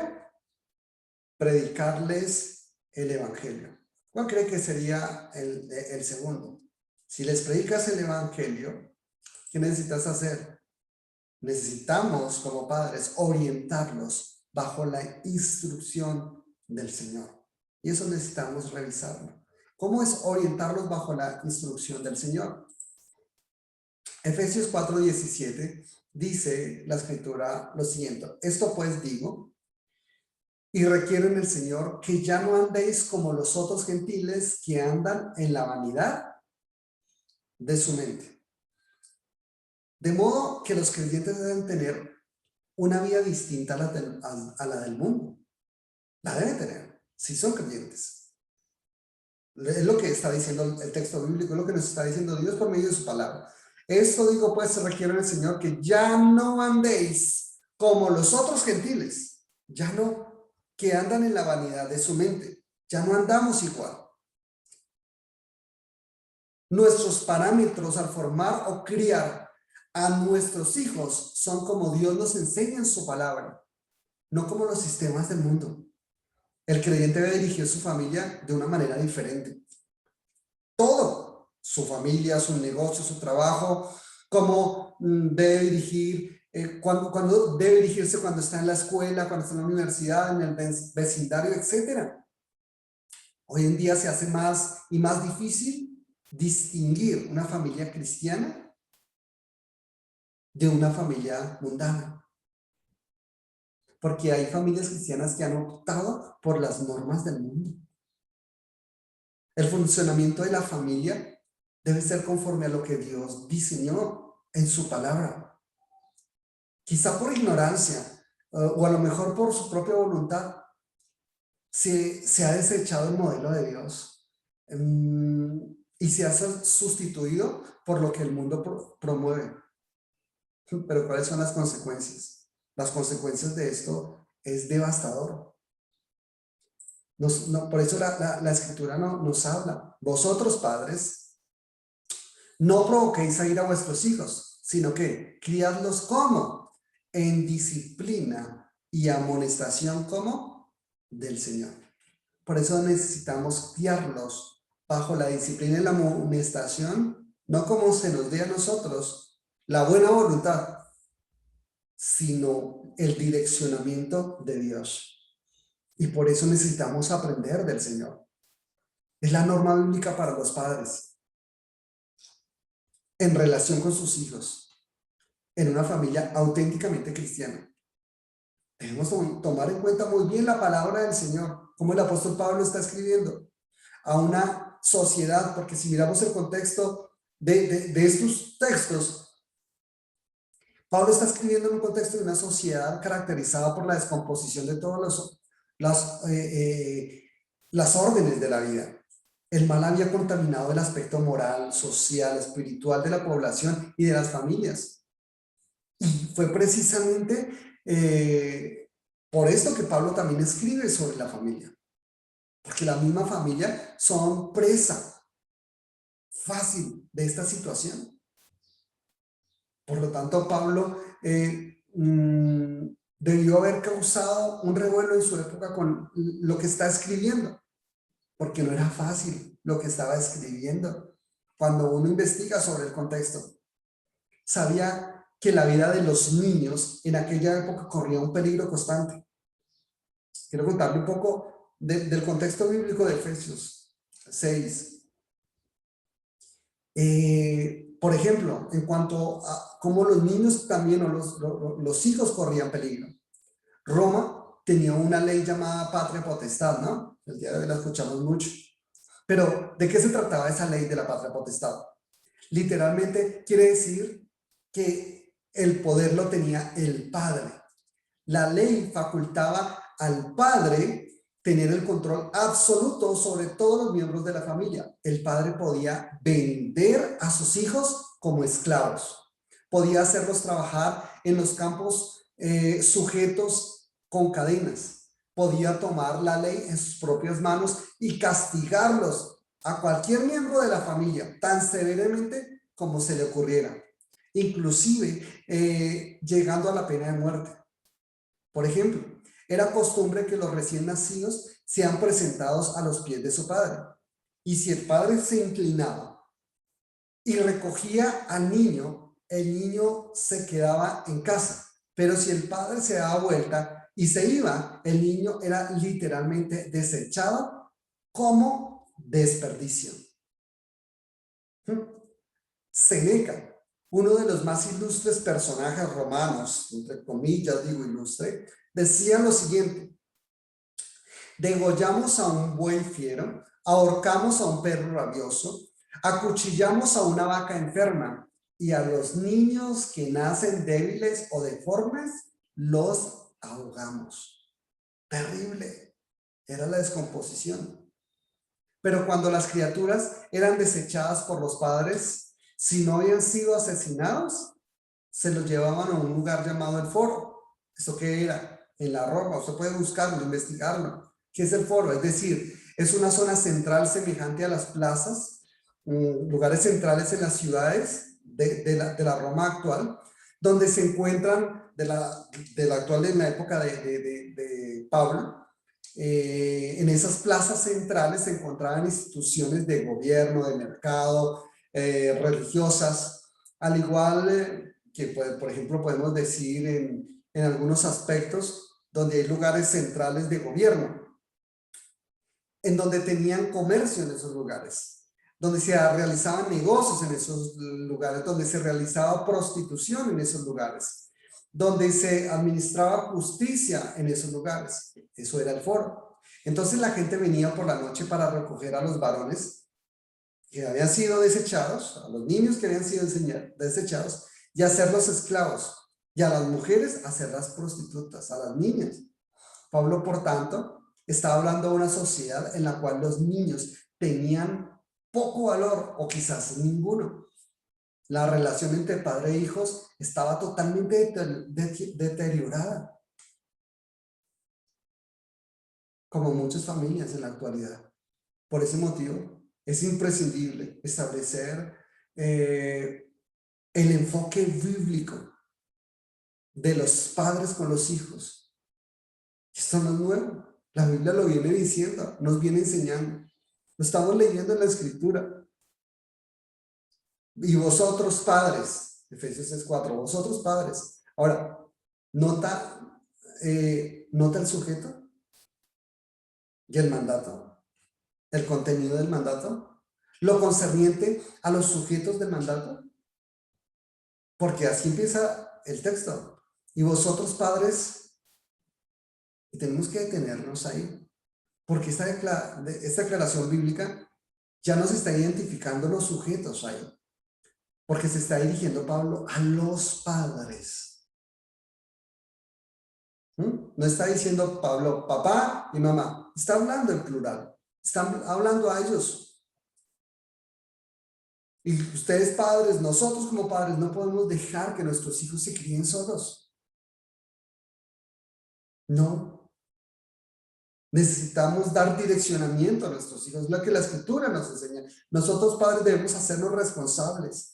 Predicarles el evangelio. ¿Cuál cree que sería el segundo? Si les predicas el evangelio, ¿qué necesitas hacer? Necesitamos como padres orientarlos bajo la instrucción del Señor. Y eso necesitamos revisarlo. ¿Cómo es orientarlos bajo la instrucción del Señor? Efesios 4:17 dice la Escritura lo siguiente: esto pues digo y requiero en el Señor, que ya no andéis como los otros gentiles que andan en la vanidad de su mente. De modo que los creyentes deben tener una vida distinta a la del mundo. La deben tener, si son creyentes. Es lo que está diciendo el texto bíblico, es lo que nos está diciendo Dios por medio de su palabra. Esto digo pues, requiero en el Señor, que ya no andéis como los otros gentiles. Ya no. que andan en la vanidad de su mente. Ya no andamos igual. Nuestros parámetros al formar o criar a nuestros hijos son como Dios nos enseña en su palabra, no como los sistemas del mundo. El creyente debe dirigir su familia de una manera diferente. Todo, su familia, su negocio, su trabajo, cómo debe dirigir, cuando debe dirigirse cuando está en la escuela, cuando está en la universidad, en el vecindario, etc. Hoy en día se hace más y más difícil distinguir una familia cristiana de una familia mundana. Porque hay familias cristianas que han optado por las normas del mundo. El funcionamiento de la familia debe ser conforme a lo que Dios diseñó en su palabra. Quizá por ignorancia o a lo mejor por su propia voluntad se ha desechado el modelo de Dios y se ha sustituido por lo que el mundo promueve. Pero ¿cuáles son las consecuencias? Las consecuencias de esto es devastador. Por eso la escritura nos habla. Vosotros, padres, no provoquéis a ir a vuestros hijos, sino que criadlos como en disciplina y amonestación como del Señor. Por eso necesitamos criarlos bajo la disciplina y la amonestación, no como se nos dé a nosotros la buena voluntad, sino el direccionamiento de Dios. Y por eso necesitamos aprender del Señor. Es la norma bíblica para los padres en relación con sus hijos, en una familia auténticamente cristiana. Debemos tomar en cuenta muy bien la palabra del Señor, como el apóstol Pablo está escribiendo a una sociedad, porque si miramos el contexto de estos textos, Pablo está escribiendo en un contexto de una sociedad caracterizada por la descomposición de todas las órdenes de la vida. El mal había contaminado el aspecto moral, social, espiritual de la población y de las familias. Y fue precisamente por esto que Pablo también escribe sobre la familia. Porque la misma familia son presa fácil de esta situación. Por lo tanto, Pablo debió haber causado un revuelo en su época con lo que está escribiendo, porque no era fácil lo que estaba escribiendo. Cuando uno investiga sobre el contexto, sabía que la vida de los niños en aquella época corría un peligro constante. Quiero contarle un poco del contexto bíblico de Efesios 6. Por ejemplo, en cuanto a cómo los niños también o los hijos corrían peligro. Roma tenía una ley llamada patria potestad, ¿no? El día de hoy la escuchamos mucho. Pero, ¿de qué se trataba esa ley de la patria potestad? Literalmente quiere decir que el poder lo tenía el padre. La ley facultaba al padre tener el control absoluto sobre todos los miembros de la familia. El padre podía vender a sus hijos como esclavos. Podía hacerlos trabajar en los campos sujetos con cadenas. Podía tomar la ley en sus propias manos y castigarlos a cualquier miembro de la familia tan severamente como se le ocurriera. Inclusive llegando a la pena de muerte. Por ejemplo, era costumbre que los recién nacidos sean presentados a los pies de su padre. Y si el padre se inclinaba y recogía al niño, el niño se quedaba en casa. Pero si el padre se daba vuelta y se iba, el niño era literalmente desechado como desperdicio. Séneca, uno de los más ilustres personajes romanos, entre comillas digo ilustre, decía lo siguiente: degollamos a un buey fiero, ahorcamos a un perro rabioso, acuchillamos a una vaca enferma y a los niños que nacen débiles o deformes los ahogamos. Terrible era la descomposición. Pero cuando las criaturas eran desechadas por los padres, si no habían sido asesinados, se los llevaban a un lugar llamado el foro. ¿Eso qué era? en la Roma. Usted puede buscarlo, investigarlo. ¿Qué es el foro? Es decir, es una zona central semejante a las plazas, lugares centrales en las ciudades de la Roma actual, donde se encuentran de la actual en la época de Pablo. En esas plazas centrales se encontraban instituciones de gobierno, de mercado, religiosas, al igual que, por ejemplo, podemos decir en algunos aspectos donde hay lugares centrales de gobierno, en donde tenían comercio en esos lugares, donde se realizaban negocios en esos lugares, donde se realizaba prostitución en esos lugares, donde se administraba justicia en esos lugares. Eso era el foro. Entonces la gente venía por la noche para recoger a los varones que habían sido desechados, a los niños que habían sido desechados, y hacerlos esclavos, y a las mujeres hacerlas prostitutas, a las niñas. Pablo, por tanto, estaba hablando de una sociedad en la cual los niños tenían poco valor o quizás ninguno. La relación entre padre e hijos estaba totalmente deteriorada, como muchas familias en la actualidad. Por ese motivo, es imprescindible establecer el enfoque bíblico de los padres con los hijos. Esto no es nuevo. La Biblia lo viene diciendo, nos viene enseñando. Lo estamos leyendo en la Escritura. Y vosotros padres, Efesios 6:4, vosotros padres. Ahora, nota el sujeto y el mandato, el contenido del mandato, lo concerniente a los sujetos del mandato, porque así empieza el texto. Y vosotros padres, y tenemos que detenernos ahí, porque esta declaración bíblica ya nos está identificando los sujetos ahí. Porque se está dirigiendo Pablo a los padres. No está diciendo Pablo papá y mamá. Está hablando en plural. Están hablando a ellos. Y ustedes padres, nosotros como padres, no podemos dejar que nuestros hijos se críen solos. No. Necesitamos dar direccionamiento a nuestros hijos. Es lo que la Escritura nos enseña. Nosotros padres debemos hacernos responsables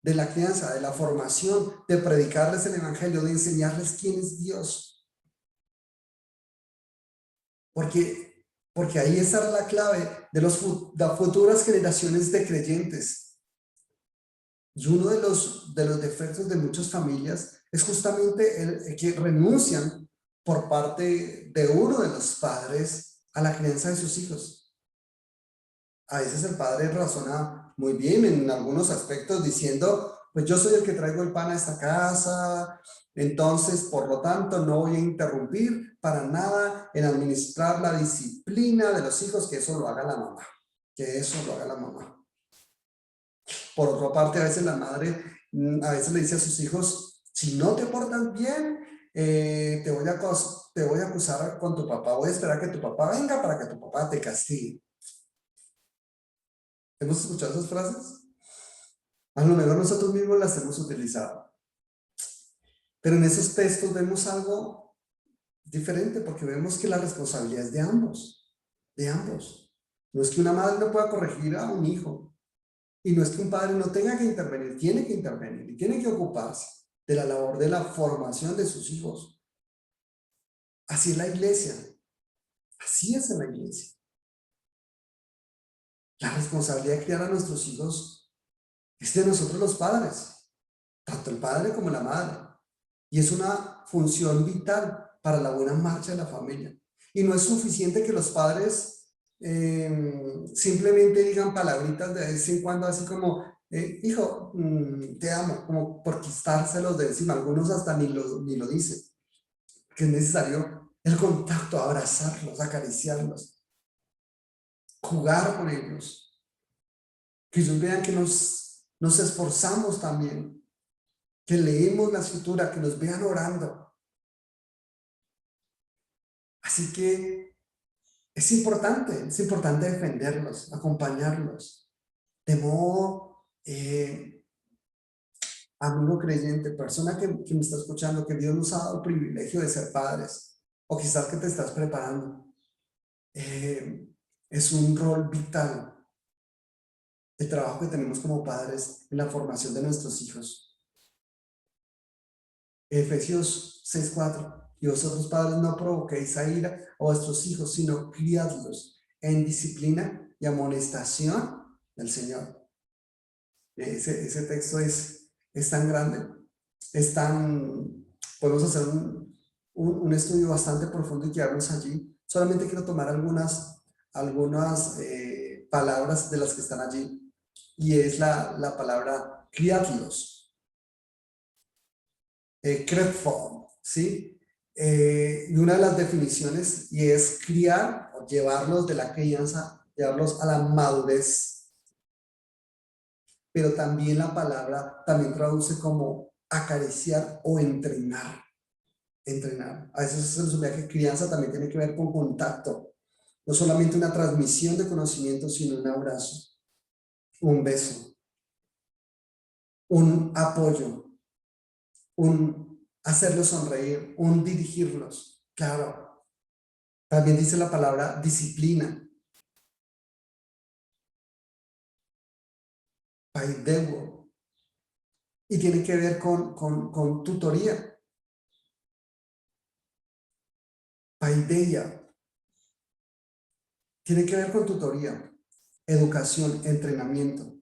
de la crianza, de la formación, de predicarles el evangelio, de enseñarles quién es Dios. Porque ahí está la clave de las futuras generaciones de creyentes. Y uno de los defectos de muchas familias es justamente el que renuncian por parte de uno de los padres a la crianza de sus hijos. A veces el padre razona muy bien en algunos aspectos diciendo, pues yo soy el que traigo el pan a esta casa, entonces por lo tanto no voy a interrumpir para nada en administrar la disciplina de los hijos, que eso lo haga la mamá, que eso lo haga la mamá. Por otra parte, a veces la madre, a veces le dice a sus hijos, si no te portas bien, te voy a acusar con tu papá, voy a esperar que tu papá venga para que tu papá te castigue. ¿Hemos escuchado esas frases? A lo mejor nosotros mismos las hemos utilizado. Pero en esos textos vemos algo diferente, porque vemos que la responsabilidad es de ambos, de ambos. No es que una madre no pueda corregir a un hijo, y no es que un padre no tenga que intervenir, tiene que intervenir y tiene que ocuparse de la labor de la formación de sus hijos. Así es la iglesia, así es en la iglesia. La responsabilidad de criar a nuestros hijos es de nosotros los padres, tanto el padre como la madre. Y es una función vital para la buena marcha de la familia. Y no es suficiente que los padres simplemente digan palabritas de vez en cuando, así como, hijo, te amo, como por quitárselos de encima. Algunos hasta ni lo dicen. Que es necesario el contacto, abrazarlos, acariciarlos, jugar con ellos. Que ellos vean que nos esforzamos también, que leemos la escritura, que nos vean orando. Así que es importante defenderlos, acompañarlos, de modo amigo creyente, persona que me está escuchando, que Dios nos ha dado el privilegio de ser padres, o quizás que te estás preparando. Es un rol vital el trabajo que tenemos como padres en la formación de nuestros hijos. Efesios 6:4, y vosotros padres no provoquéis a ira a vuestros hijos, sino criadlos en disciplina y amonestación del Señor. Ese texto es tan grande, podemos hacer un estudio bastante profundo y quedarnos allí. Solamente quiero tomar algunas palabras de las que están allí, y es la palabra criadlos, kretfon, ¿sí? Y una de las definiciones, y es criar o llevarlos de la crianza, llevarlos a la madurez. Pero también la palabra también traduce como acariciar o entrenar. Entrenar. A veces se nos olvida que crianza también tiene que ver con contacto. No solamente una transmisión de conocimiento, sino un abrazo, un beso, un apoyo, un hacerlos sonreír, un dirigirlos. Claro. También dice la palabra disciplina. Paidewo. Y tiene que ver con tutoría. Paideia. Tiene que ver con tutoría, educación, entrenamiento,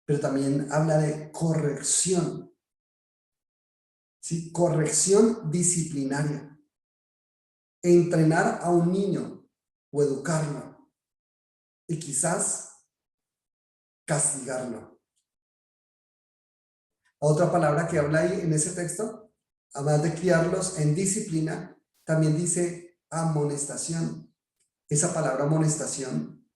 pero también habla de corrección, ¿sí? Corrección disciplinaria. Entrenar a un niño o educarlo y quizás castigarlo. Otra palabra que habla ahí en ese texto, además de criarlos en disciplina, también dice amonestación. Esa palabra amonestación,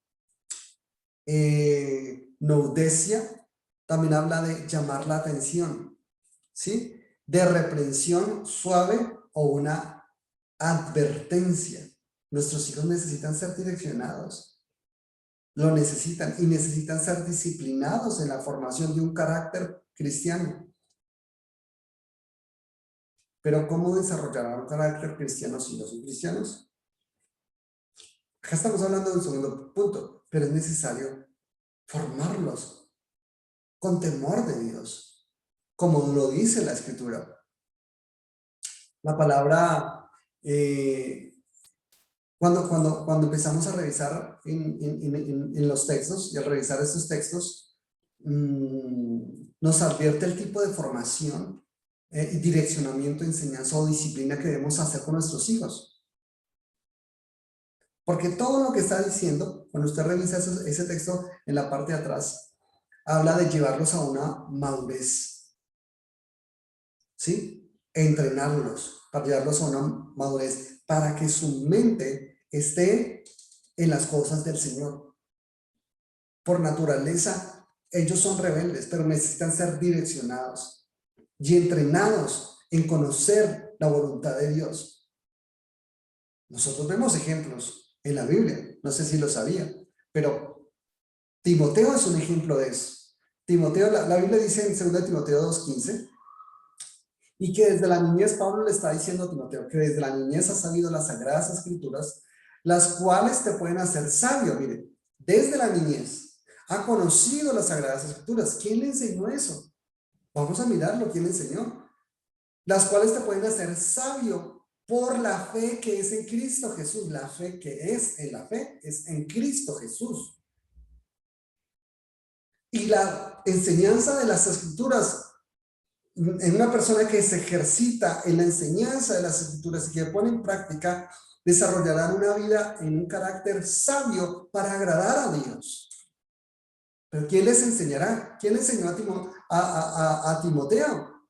noudesia, también habla de llamar la atención, ¿sí? De reprensión suave o una advertencia. Nuestros hijos necesitan ser direccionados, lo necesitan, y necesitan ser disciplinados en la formación de un carácter cristiano. Pero ¿cómo desarrollarán un carácter cristiano si no son cristianos? Acá estamos hablando de un segundo punto, pero es necesario formarlos con temor de Dios, como lo dice la Escritura. La palabra, cuando empezamos a revisar en los textos, y al revisar estos textos, nos advierte el tipo de formación, direccionamiento, enseñanza o disciplina que debemos hacer con nuestros hijos. Porque todo lo que está diciendo, cuando usted revisa ese texto en la parte de atrás, habla de llevarlos a una madurez, ¿sí? Entrenarlos para llevarlos a una madurez, para que su mente esté en las cosas del Señor. Por naturaleza, ellos son rebeldes, pero necesitan ser direccionados y entrenados en conocer la voluntad de Dios. Nosotros vemos ejemplos en la Biblia, no sé si lo sabía, pero Timoteo es un ejemplo de eso. Timoteo, la Biblia dice en 2 Timoteo 2:15, y que desde la niñez, Pablo le está diciendo a Timoteo, que desde la niñez has sabido las sagradas escrituras, las cuales te pueden hacer sabio. Mire, desde la niñez ha conocido las sagradas escrituras. ¿Quién le enseñó eso? Vamos a mirarlo, ¿quién le enseñó? Las cuales te pueden hacer sabio por la fe que es en Cristo Jesús. La fe que es en la fe es en Cristo Jesús. Y la enseñanza de las escrituras, en una persona que se ejercita en la enseñanza de las escrituras y que pone en práctica, desarrollará una vida en un carácter sabio para agradar a Dios. Pero ¿quién les enseñará? ¿Quién le enseñó a Timoteo?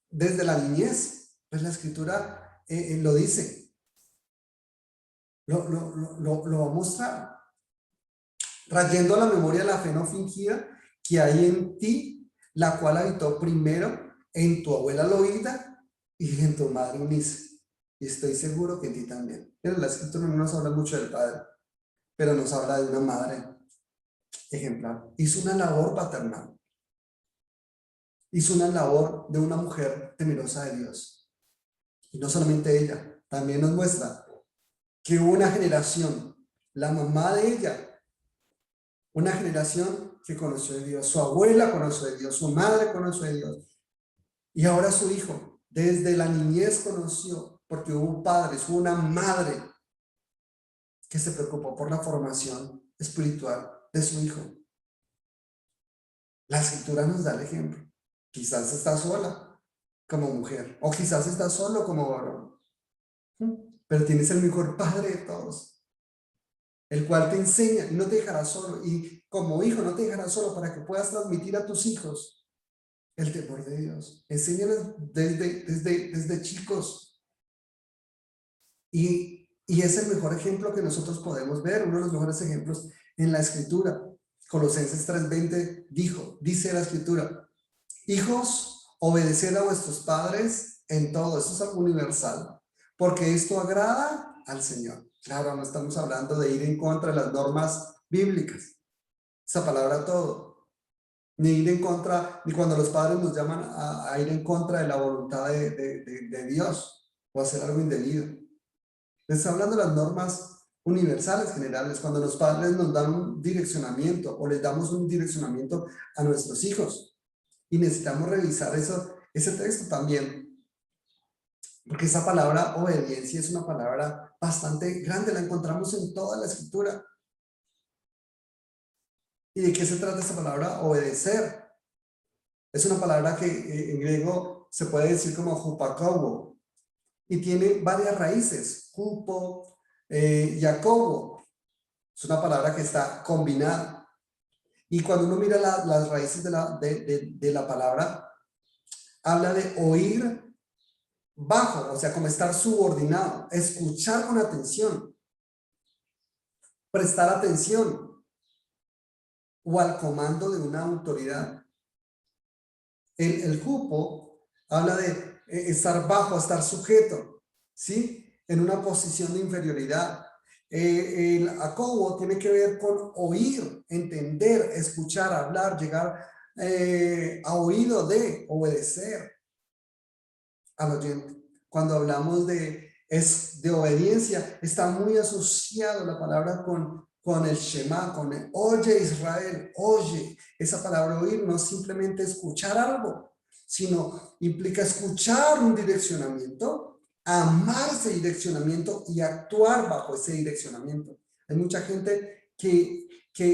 Desde la niñez. Pues la escritura lo dice. Lo va a mostrar. Trayendo a la memoria la fe no fingida que hay en ti, la cual habitó primero en tu abuela Loida y en tu madre Eunice. Y estoy seguro que en ti también. Pero la escritura no nos habla mucho del padre, pero nos habla de una madre ejemplar. Hizo una labor paternal. hizo una labor de una mujer temerosa de Dios. Y no solamente ella, también nos muestra que hubo una generación, la mamá de ella, una generación que conoció de Dios, su abuela conoció de Dios, su madre conoció de Dios, y ahora su hijo, desde la niñez conoció, porque hubo padres, hubo una madre que se preocupó por la formación espiritual de su hijo. La escritura nos da el ejemplo. Quizás está sola como mujer, o quizás está solo como varón, pero tienes el mejor padre de todos, el cual te enseña y no te dejará solo, y como hijo no te dejará solo, para que puedas transmitir a tus hijos el temor de Dios. Enséñales desde chicos, y es el mejor ejemplo que nosotros podemos ver, uno de los mejores ejemplos en la escritura. Colosenses 3:20 dice la escritura: hijos, obedeced a vuestros padres en todo. Eso es algo universal, porque esto agrada al Señor. Claro, no estamos hablando de ir en contra de las normas bíblicas, esa palabra todo, ni ir en contra, ni cuando los padres nos llaman a ir en contra de la voluntad de Dios, o hacer algo indebido. Les está hablando de las normas universales, generales, cuando los padres nos dan un direccionamiento, o les damos un direccionamiento a nuestros hijos. Y necesitamos revisar ese texto también, porque esa palabra obediencia es una palabra bastante grande, la encontramos en toda la escritura. ¿Y de qué se trata esta palabra? Obedecer. Es una palabra que en griego se puede decir como hupakobo, y tiene varias raíces: hupo, jacobo. Es una palabra que está combinada. Y cuando uno mira las raíces de la palabra, habla de oír bajo, o sea, como estar subordinado, escuchar con atención, prestar atención, o al comando de una autoridad. El cupo habla de estar bajo, estar sujeto, ¿sí? En una posición de inferioridad. El acobo tiene que ver con oír, entender, escuchar, hablar, llegar a oído de, obedecer al oyente. Cuando hablamos de obediencia, está muy asociado la palabra con el Shema, con el oye Israel, oye. Esa palabra oír no es simplemente escuchar algo, sino implica escuchar un direccionamiento, amar ese direccionamiento y actuar bajo ese direccionamiento. Hay mucha gente que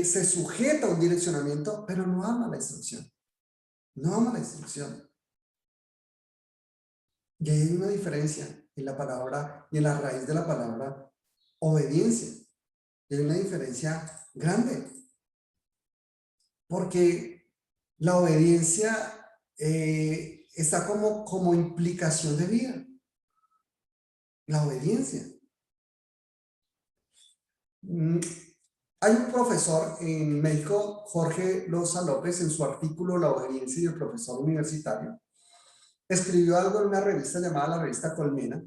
se sujeta a un direccionamiento, pero no ama la instrucción. No ama la instrucción. Y hay una diferencia en la palabra y en la raíz de la palabra obediencia. Hay una diferencia grande, porque la obediencia está como implicación de vida. La obediencia. Hay un profesor en México, Jorge Loza López, en su artículo La obediencia y el profesor universitario, escribió algo en una revista llamada la revista Colmena.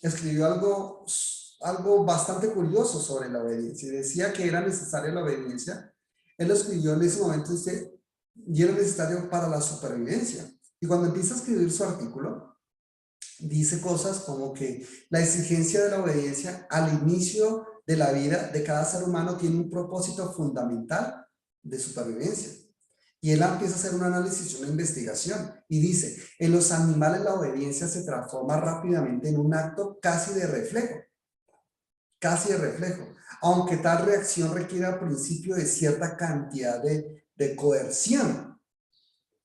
Escribió algo bastante curioso sobre la obediencia, y decía que era necesaria la obediencia. Él lo escribió en ese momento, y era necesario para la supervivencia. Y cuando empieza a escribir su artículo, dice cosas como que la exigencia de la obediencia al inicio de la vida de cada ser humano tiene un propósito fundamental de supervivencia. Y él empieza a hacer un análisis, una investigación, y dice: en los animales la obediencia se transforma rápidamente en un acto casi de reflejo, aunque tal reacción requiere al principio de cierta cantidad de coerción.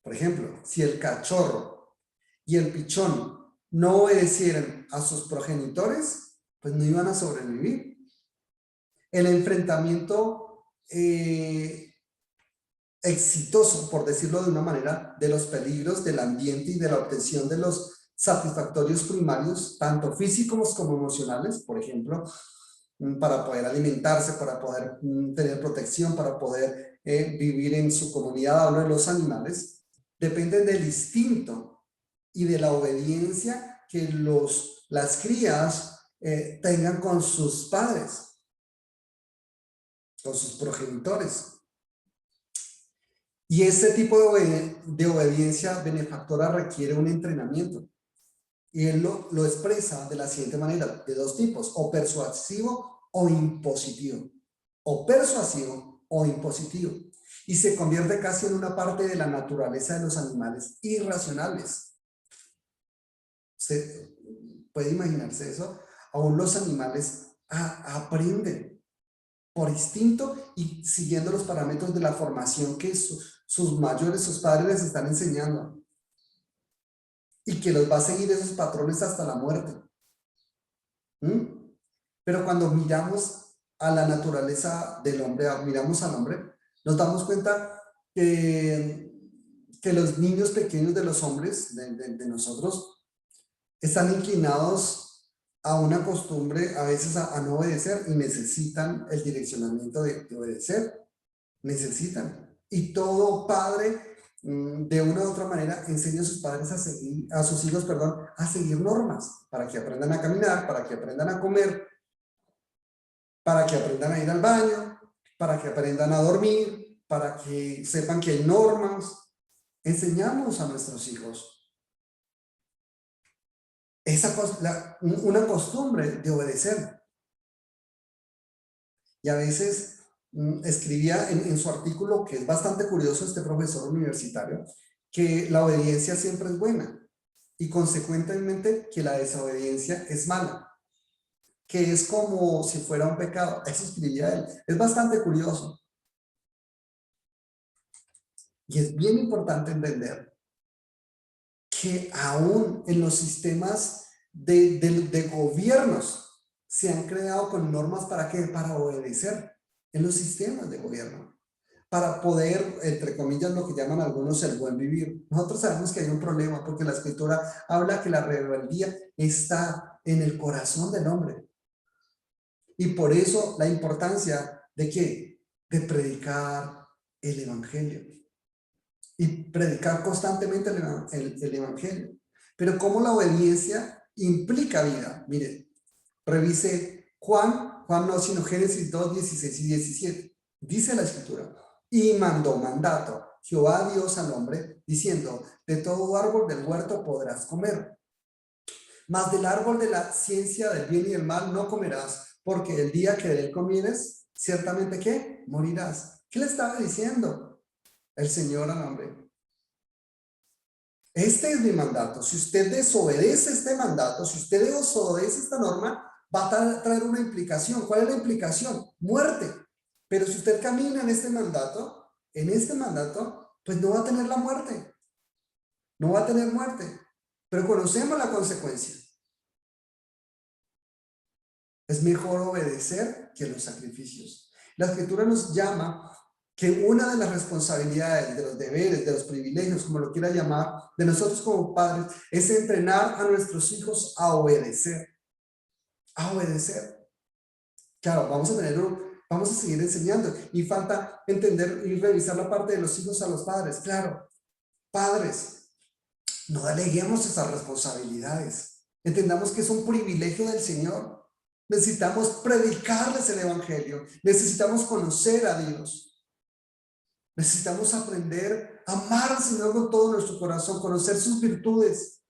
Por ejemplo, si el cachorro y el pichón no obedecieran a sus progenitores, pues no iban a sobrevivir. El enfrentamiento exitoso, por decirlo de una manera, de los peligros del ambiente y de la obtención de los satisfactorios primarios, tanto físicos como emocionales, por ejemplo, para poder alimentarse, para poder tener protección, para poder vivir en su comunidad. Hablo de los animales, dependen del instinto y de la obediencia que las crías tengan con sus padres, con sus progenitores. Y este tipo de obediencia benefactora requiere un entrenamiento. Y él lo expresa de la siguiente manera, de dos tipos, o persuasivo o impositivo. O persuasivo o impositivo. Y se convierte casi en una parte de la naturaleza de los animales irracionales. ¿Usted puede imaginarse eso? Aún los animales aprenden por instinto y siguiendo los parámetros de la formación que sus mayores, sus padres les están enseñando. Y que los va a seguir esos patrones hasta la muerte. Pero cuando miramos a la naturaleza del hombre, miramos al hombre, nos damos cuenta que los niños pequeños de los hombres, de nosotros, están inclinados a una costumbre a veces a no obedecer y necesitan el direccionamiento de obedecer. Necesitan. Y todo padre, de una u otra manera, enseña a sus padres a sus hijos, perdón, a seguir normas para que aprendan a caminar, para que aprendan a comer, para que aprendan a ir al baño, para que aprendan a dormir, para que sepan que hay normas. Enseñamos a nuestros hijos una costumbre de obedecer. Y a veces escribía en su artículo, que es bastante curioso este profesor universitario, que la obediencia siempre es buena y consecuentemente que la desobediencia es mala, que es como si fuera un pecado. Eso escribía él. Es bastante curioso. Y es bien importante entender que aún en los sistemas de gobiernos se han creado con normas para ¿qué? Para obedecer en los sistemas de gobierno, para poder, entre comillas, lo que llaman algunos el buen vivir. Nosotros sabemos que hay un problema porque la escritura habla que la rebeldía está en el corazón del hombre. Y por eso la importancia de ¿qué? De predicar el evangelio. Y predicar constantemente el evangelio. Pero cómo la obediencia implica vida. Mire, revise Juan no, sino Génesis 2, 16 y 17. Dice la escritura, y mandó mandato Jehová Dios al hombre, diciendo, de todo árbol del huerto podrás comer, mas del árbol de la ciencia del bien y del mal no comerás, porque el día que de él comieres, ciertamente ¿qué? Morirás. ¿Qué le estaba diciendo el Señor al hombre? Este es mi mandato. Si usted desobedece este mandato, si usted desobedece esta norma, va a traer una implicación. ¿Cuál es la implicación? Muerte. Pero si usted camina en este mandato, pues no va a tener la muerte. No va a tener muerte. Pero conocemos la consecuencia. Es mejor obedecer que los sacrificios. La escritura nos llama que una de las responsabilidades, de los deberes, de los privilegios, como lo quiera llamar, de nosotros como padres, es entrenar a nuestros hijos a obedecer. A obedecer. Claro, vamos a seguir enseñando y falta entender y revisar la parte de los hijos a los padres. Claro, padres, no deleguemos esas responsabilidades. Entendamos que es un privilegio del Señor. Necesitamos predicarles el evangelio. Necesitamos conocer a Dios. Necesitamos aprender a amar al Señor con todo nuestro corazón, conocer sus virtudes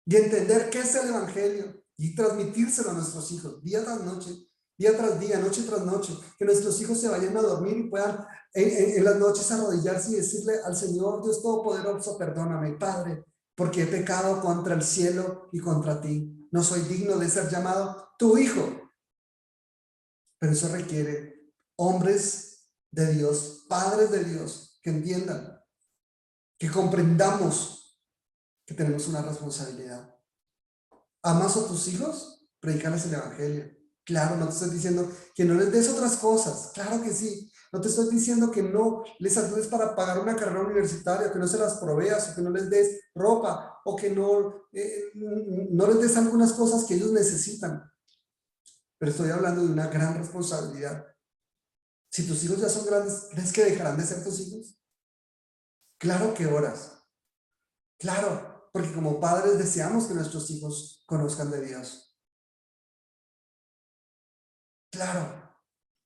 y entender qué es el evangelio y transmitírselo a nuestros hijos día tras noche, día tras día, noche tras noche, que nuestros hijos se vayan a dormir y puedan en las noches arrodillarse y decirle al Señor Dios Todopoderoso, perdóname, Padre, porque he pecado contra el cielo y contra ti. No soy digno de ser llamado tu hijo. Pero eso requiere hombres de Dios, padres de Dios, que entiendan, que comprendamos que tenemos una responsabilidad. ¿Amas a tus hijos? Predícales el evangelio. Claro, no te estoy diciendo que no les des otras cosas. Claro que sí. No te estoy diciendo que no les ayudes para pagar una carrera universitaria, que no se las proveas, o que no les des ropa, o que no les des algunas cosas que ellos necesitan. Pero estoy hablando de una gran responsabilidad. Si tus hijos ya son grandes, ¿crees que dejarán de ser tus hijos? Claro que oras. Claro, porque como padres deseamos que nuestros hijos conozcan de Dios. Claro.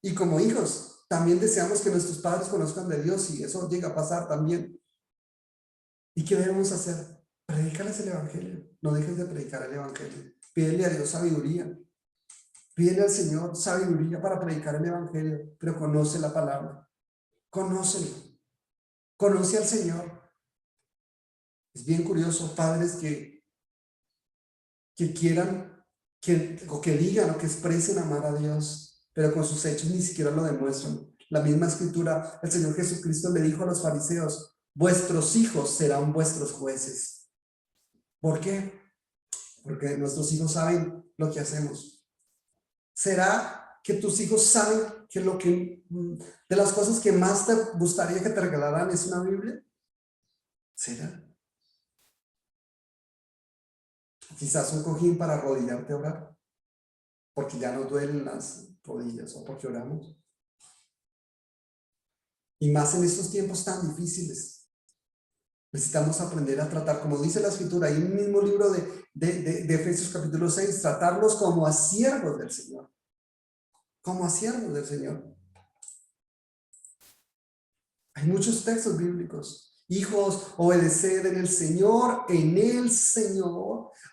Y como hijos, también deseamos que nuestros padres conozcan de Dios y eso llega a pasar también. ¿Y qué debemos hacer? Predícales el Evangelio. No dejes de predicar el Evangelio. Pídele a Dios sabiduría. Pídele al Señor sabiduría para predicar el Evangelio, pero conoce la palabra. Conócelo. Conoce al Señor. Es bien curioso, padres que quieran, o que digan o que expresen amar a Dios, pero con sus hechos ni siquiera lo demuestran. La misma escritura, el Señor Jesucristo le dijo a los fariseos: vuestros hijos serán vuestros jueces. ¿Por qué? Porque nuestros hijos saben lo que hacemos. ¿Será que tus hijos saben que de las cosas que más te gustaría que te regalaran es una Biblia? ¿Será? Quizás un cojín para arrodillarte a orar, porque ya no duelen las rodillas o porque oramos. Y más en estos tiempos tan difíciles. Necesitamos aprender a tratar, como dice la escritura, ahí en el mismo libro de Efesios capítulo 6, tratarlos como a siervos del Señor. Como a siervos del Señor. Hay muchos textos bíblicos. Hijos, obedeced en el Señor,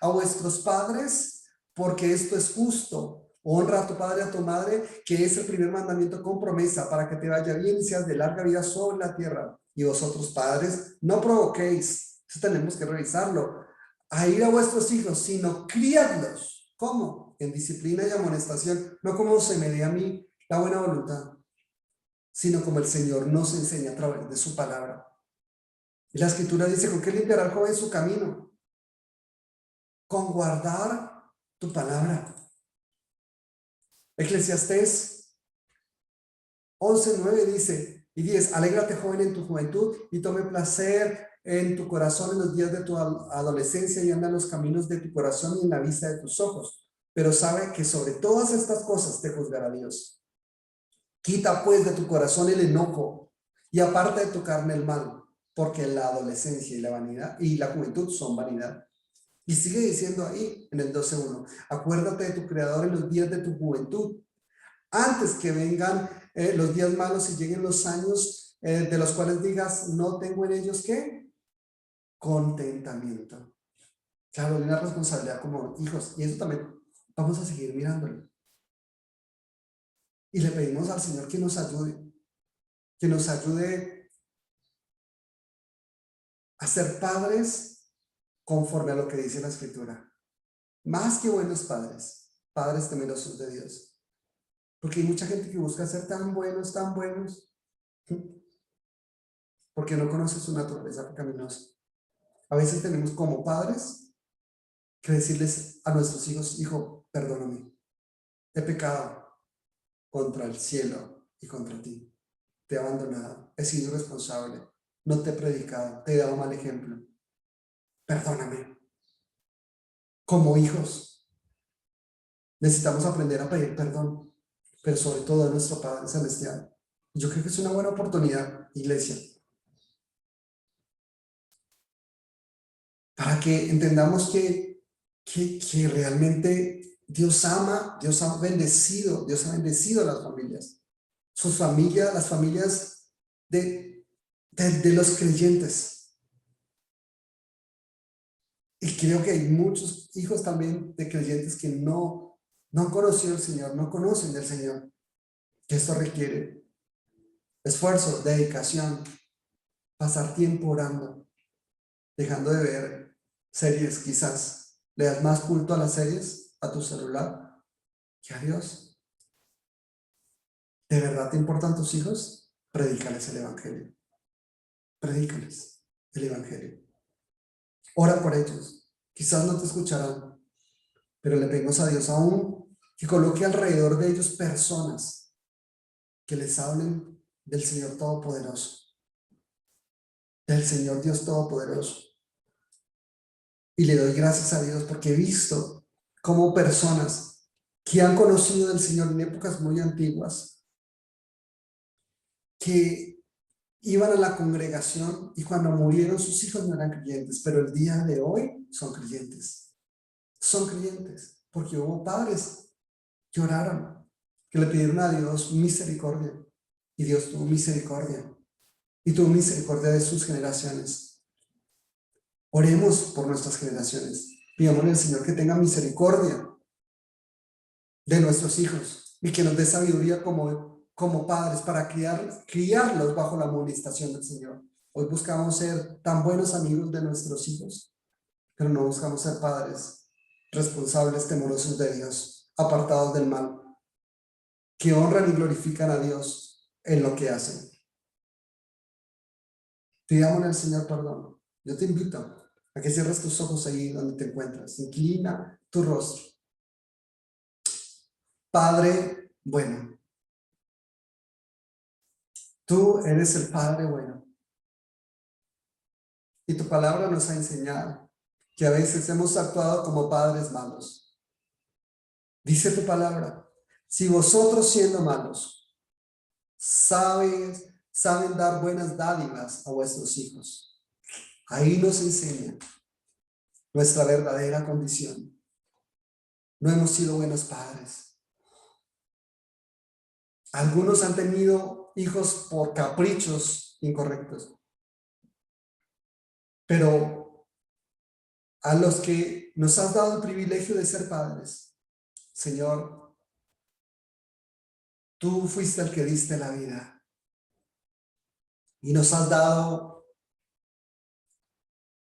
a vuestros padres, porque esto es justo. Honra a tu padre y a tu madre, que es el primer mandamiento con promesa, para que te vaya bien y seas de larga vida sobre la tierra. Y vosotros, padres, no provoquéis, eso tenemos que revisarlo, a ir a vuestros hijos, sino criadlos. ¿Cómo? En disciplina y amonestación, no como se me dé a mí la buena voluntad, sino como el Señor nos enseña a través de su palabra. Y la escritura dice: ¿con qué limpiará el joven su camino? Con guardar tu palabra. Eclesiastés 11:9 dice, y 10: alégrate, joven, en tu juventud, y tome placer en tu corazón en los días de tu adolescencia, y anda en los caminos de tu corazón y en la vista de tus ojos. Pero sabe que sobre todas estas cosas te juzgará Dios. Quita pues de tu corazón el enojo y aparta de tu carne el mal, porque la adolescencia y la vanidad y la juventud son vanidad. Y sigue diciendo ahí en el 12:1: acuérdate de tu Creador en los días de tu juventud, antes que vengan los días malos y lleguen los años de los cuales digas: no tengo en ellos ¿qué? Contentamiento. Claro, hay una responsabilidad como hijos, y eso también vamos a seguir mirándolo. Y le pedimos al Señor que nos ayude a ser padres conforme a lo que dice la Escritura. Más que buenos padres, padres temerosos de Dios. Porque hay mucha gente que busca ser tan buenos, porque no conoce su naturaleza pecaminosa. A veces tenemos como padres que decirles a nuestros hijos: hijo, perdóname, he pecado contra el cielo y contra ti. Te he abandonado, he sido irresponsable, no te he predicado, te he dado mal ejemplo. Perdóname. Como hijos, necesitamos aprender a pedir perdón, pero sobre todo a nuestro Padre Celestial. Yo creo que es una buena oportunidad, iglesia, para que entendamos que realmente Dios ama, Dios ha bendecido a las familias. Sus familias, las familias de los creyentes. Y creo que hay muchos hijos también de creyentes que no han conocido al Señor, no conocen del Señor. Que esto requiere esfuerzo, dedicación, pasar tiempo orando, dejando de ver series. Quizás le das más culto a las series, a tu celular, que a Dios. ¿De verdad te importan tus hijos? Predícales el Evangelio. Predícales el Evangelio. Ora por ellos. Quizás no te escucharán, pero le pedimos a Dios aún que coloque alrededor de ellos personas que les hablen del Señor Todopoderoso, del Señor Dios Todopoderoso. Y le doy gracias a Dios porque he visto cómo personas que han conocido del Señor en épocas muy antiguas, que iban a la congregación y cuando murieron sus hijos no eran creyentes, pero el día de hoy son creyentes. Son creyentes porque hubo padres que oraron, que le pidieron a Dios misericordia Y Dios tuvo misericordia. Y tuvo misericordia de sus generaciones. Oremos por nuestras generaciones. Pidámosle al Señor que tenga misericordia de nuestros hijos y que nos dé sabiduría como padres para criarlos bajo la amonestación del Señor. Hoy buscamos ser tan buenos amigos de nuestros hijos, pero no buscamos ser padres responsables, temerosos de Dios, apartados del mal, que honran y glorifican a Dios en lo que hacen. Pidámosle al Señor perdón. Yo te invito a que cierres tus ojos ahí donde te encuentras. Inclina tu rostro. Padre bueno, tú eres el Padre bueno. Y tu palabra nos ha enseñado que a veces hemos actuado como padres malos. Dice tu palabra, si vosotros siendo malos saben dar buenas dádivas a vuestros hijos, ahí nos enseña nuestra verdadera condición. No hemos sido buenos padres. Algunos han tenido hijos por caprichos incorrectos. Pero a los que nos has dado el privilegio de ser padres, Señor, tú fuiste el que diste la vida y nos has dado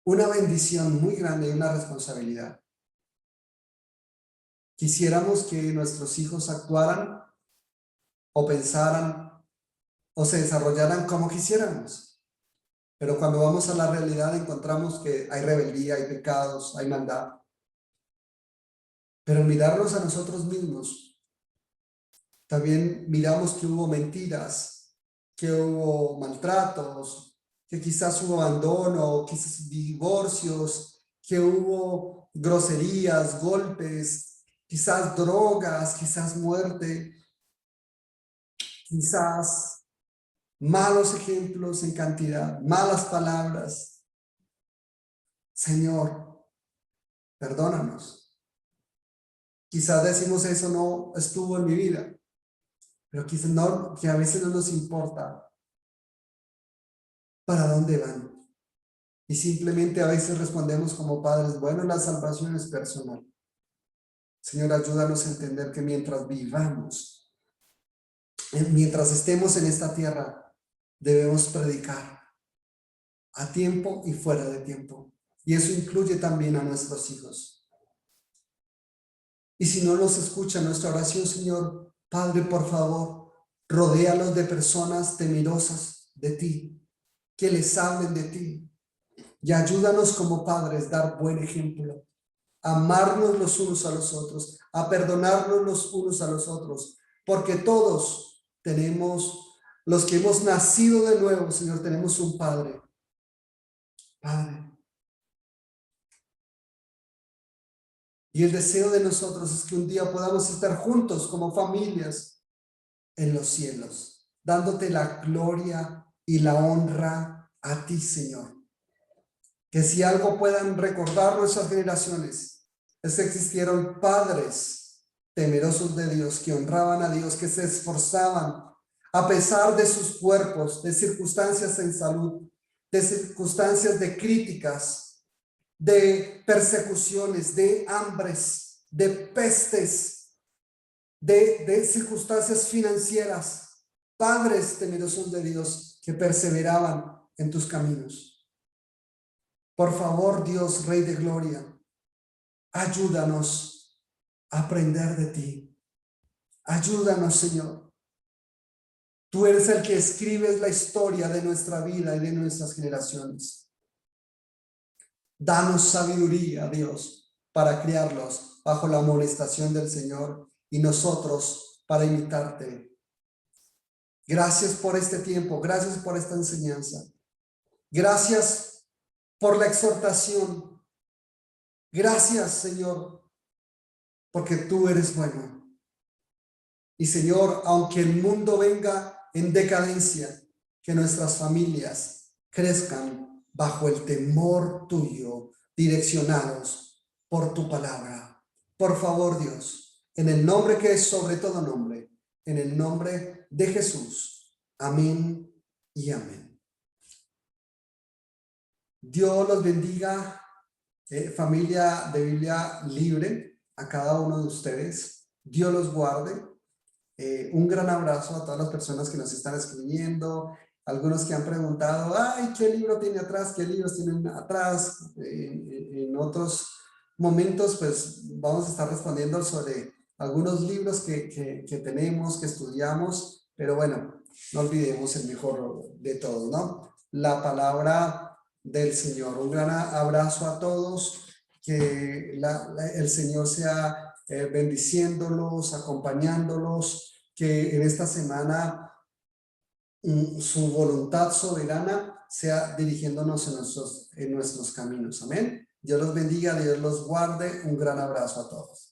una bendición muy grande y una responsabilidad. Quisiéramos que nuestros hijos actuaran o pensaran o se desarrollaran como quisiéramos. Pero cuando vamos a la realidad encontramos que hay rebeldía, hay pecados, hay maldad. Pero mirarnos a nosotros mismos, también miramos que hubo mentiras, que hubo maltratos, que quizás hubo abandono, quizás divorcios, que hubo groserías, golpes, quizás drogas, quizás muerte, quizás malos ejemplos en cantidad, malas palabras. Señor, perdónanos. Quizás decimos eso no estuvo en mi vida, pero quizás no, que a veces no nos importa para dónde van. Y simplemente a veces respondemos como padres, bueno, la salvación es personal. Señor, ayúdanos a entender que mientras vivamos, mientras estemos en esta tierra, debemos predicar a tiempo y fuera de tiempo. Y eso incluye también a nuestros hijos. Y si no nos escucha nuestra oración, Señor, Padre, por favor, rodéalos de personas temerosas de ti, que les hablen de ti. Y ayúdanos como padres a dar buen ejemplo, a amarnos los unos a los otros, a perdonarnos los unos a los otros, porque todos tenemos, los que hemos nacido de nuevo, Señor, tenemos un Padre. Padre. Y el deseo de nosotros es que un día podamos estar juntos como familias en los cielos, dándote la gloria y la honra a ti, Señor. Que si algo puedan recordar nuestras generaciones, es que existieron padres temerosos de Dios, que honraban a Dios, que se esforzaban a pesar de sus cuerpos, de circunstancias en salud, de circunstancias de críticas, de persecuciones, de hambres, de pestes, de circunstancias financieras. Padres temerosos de Dios que perseveraban en tus caminos. Por favor, Dios, Rey de Gloria, ayúdanos a aprender de ti. Ayúdanos, Señor. Tú eres el que escribes la historia de nuestra vida y de nuestras generaciones. Danos sabiduría, Dios, para criarlos bajo la amonestación del Señor y nosotros para imitarte. Gracias por este tiempo, gracias por esta enseñanza. Gracias por la exhortación. Gracias, Señor, porque tú eres bueno. Y Señor, aunque el mundo venga en decadencia, que nuestras familias crezcan bajo el temor tuyo, direccionados por tu palabra. Por favor, Dios, en el nombre que es sobre todo nombre, en el nombre de Jesús. Amén y amén. Dios los bendiga, familia de Biblia Libre, a cada uno de ustedes. Dios los guarde. Un gran abrazo a todas las personas que nos están escribiendo, algunos que han preguntado, ay, ¿qué libro tiene atrás? ¿Qué libros tienen atrás? En otros momentos, pues vamos a estar respondiendo sobre algunos libros que tenemos, que estudiamos, pero bueno, no olvidemos el mejor de todos, ¿no? La palabra del Señor. Un gran abrazo a todos, que el Señor sea bendiciéndolos, acompañándolos, que en esta semana su voluntad soberana sea dirigiéndonos en nuestros caminos. Amén. Dios los bendiga, Dios los guarde. Un gran abrazo a todos.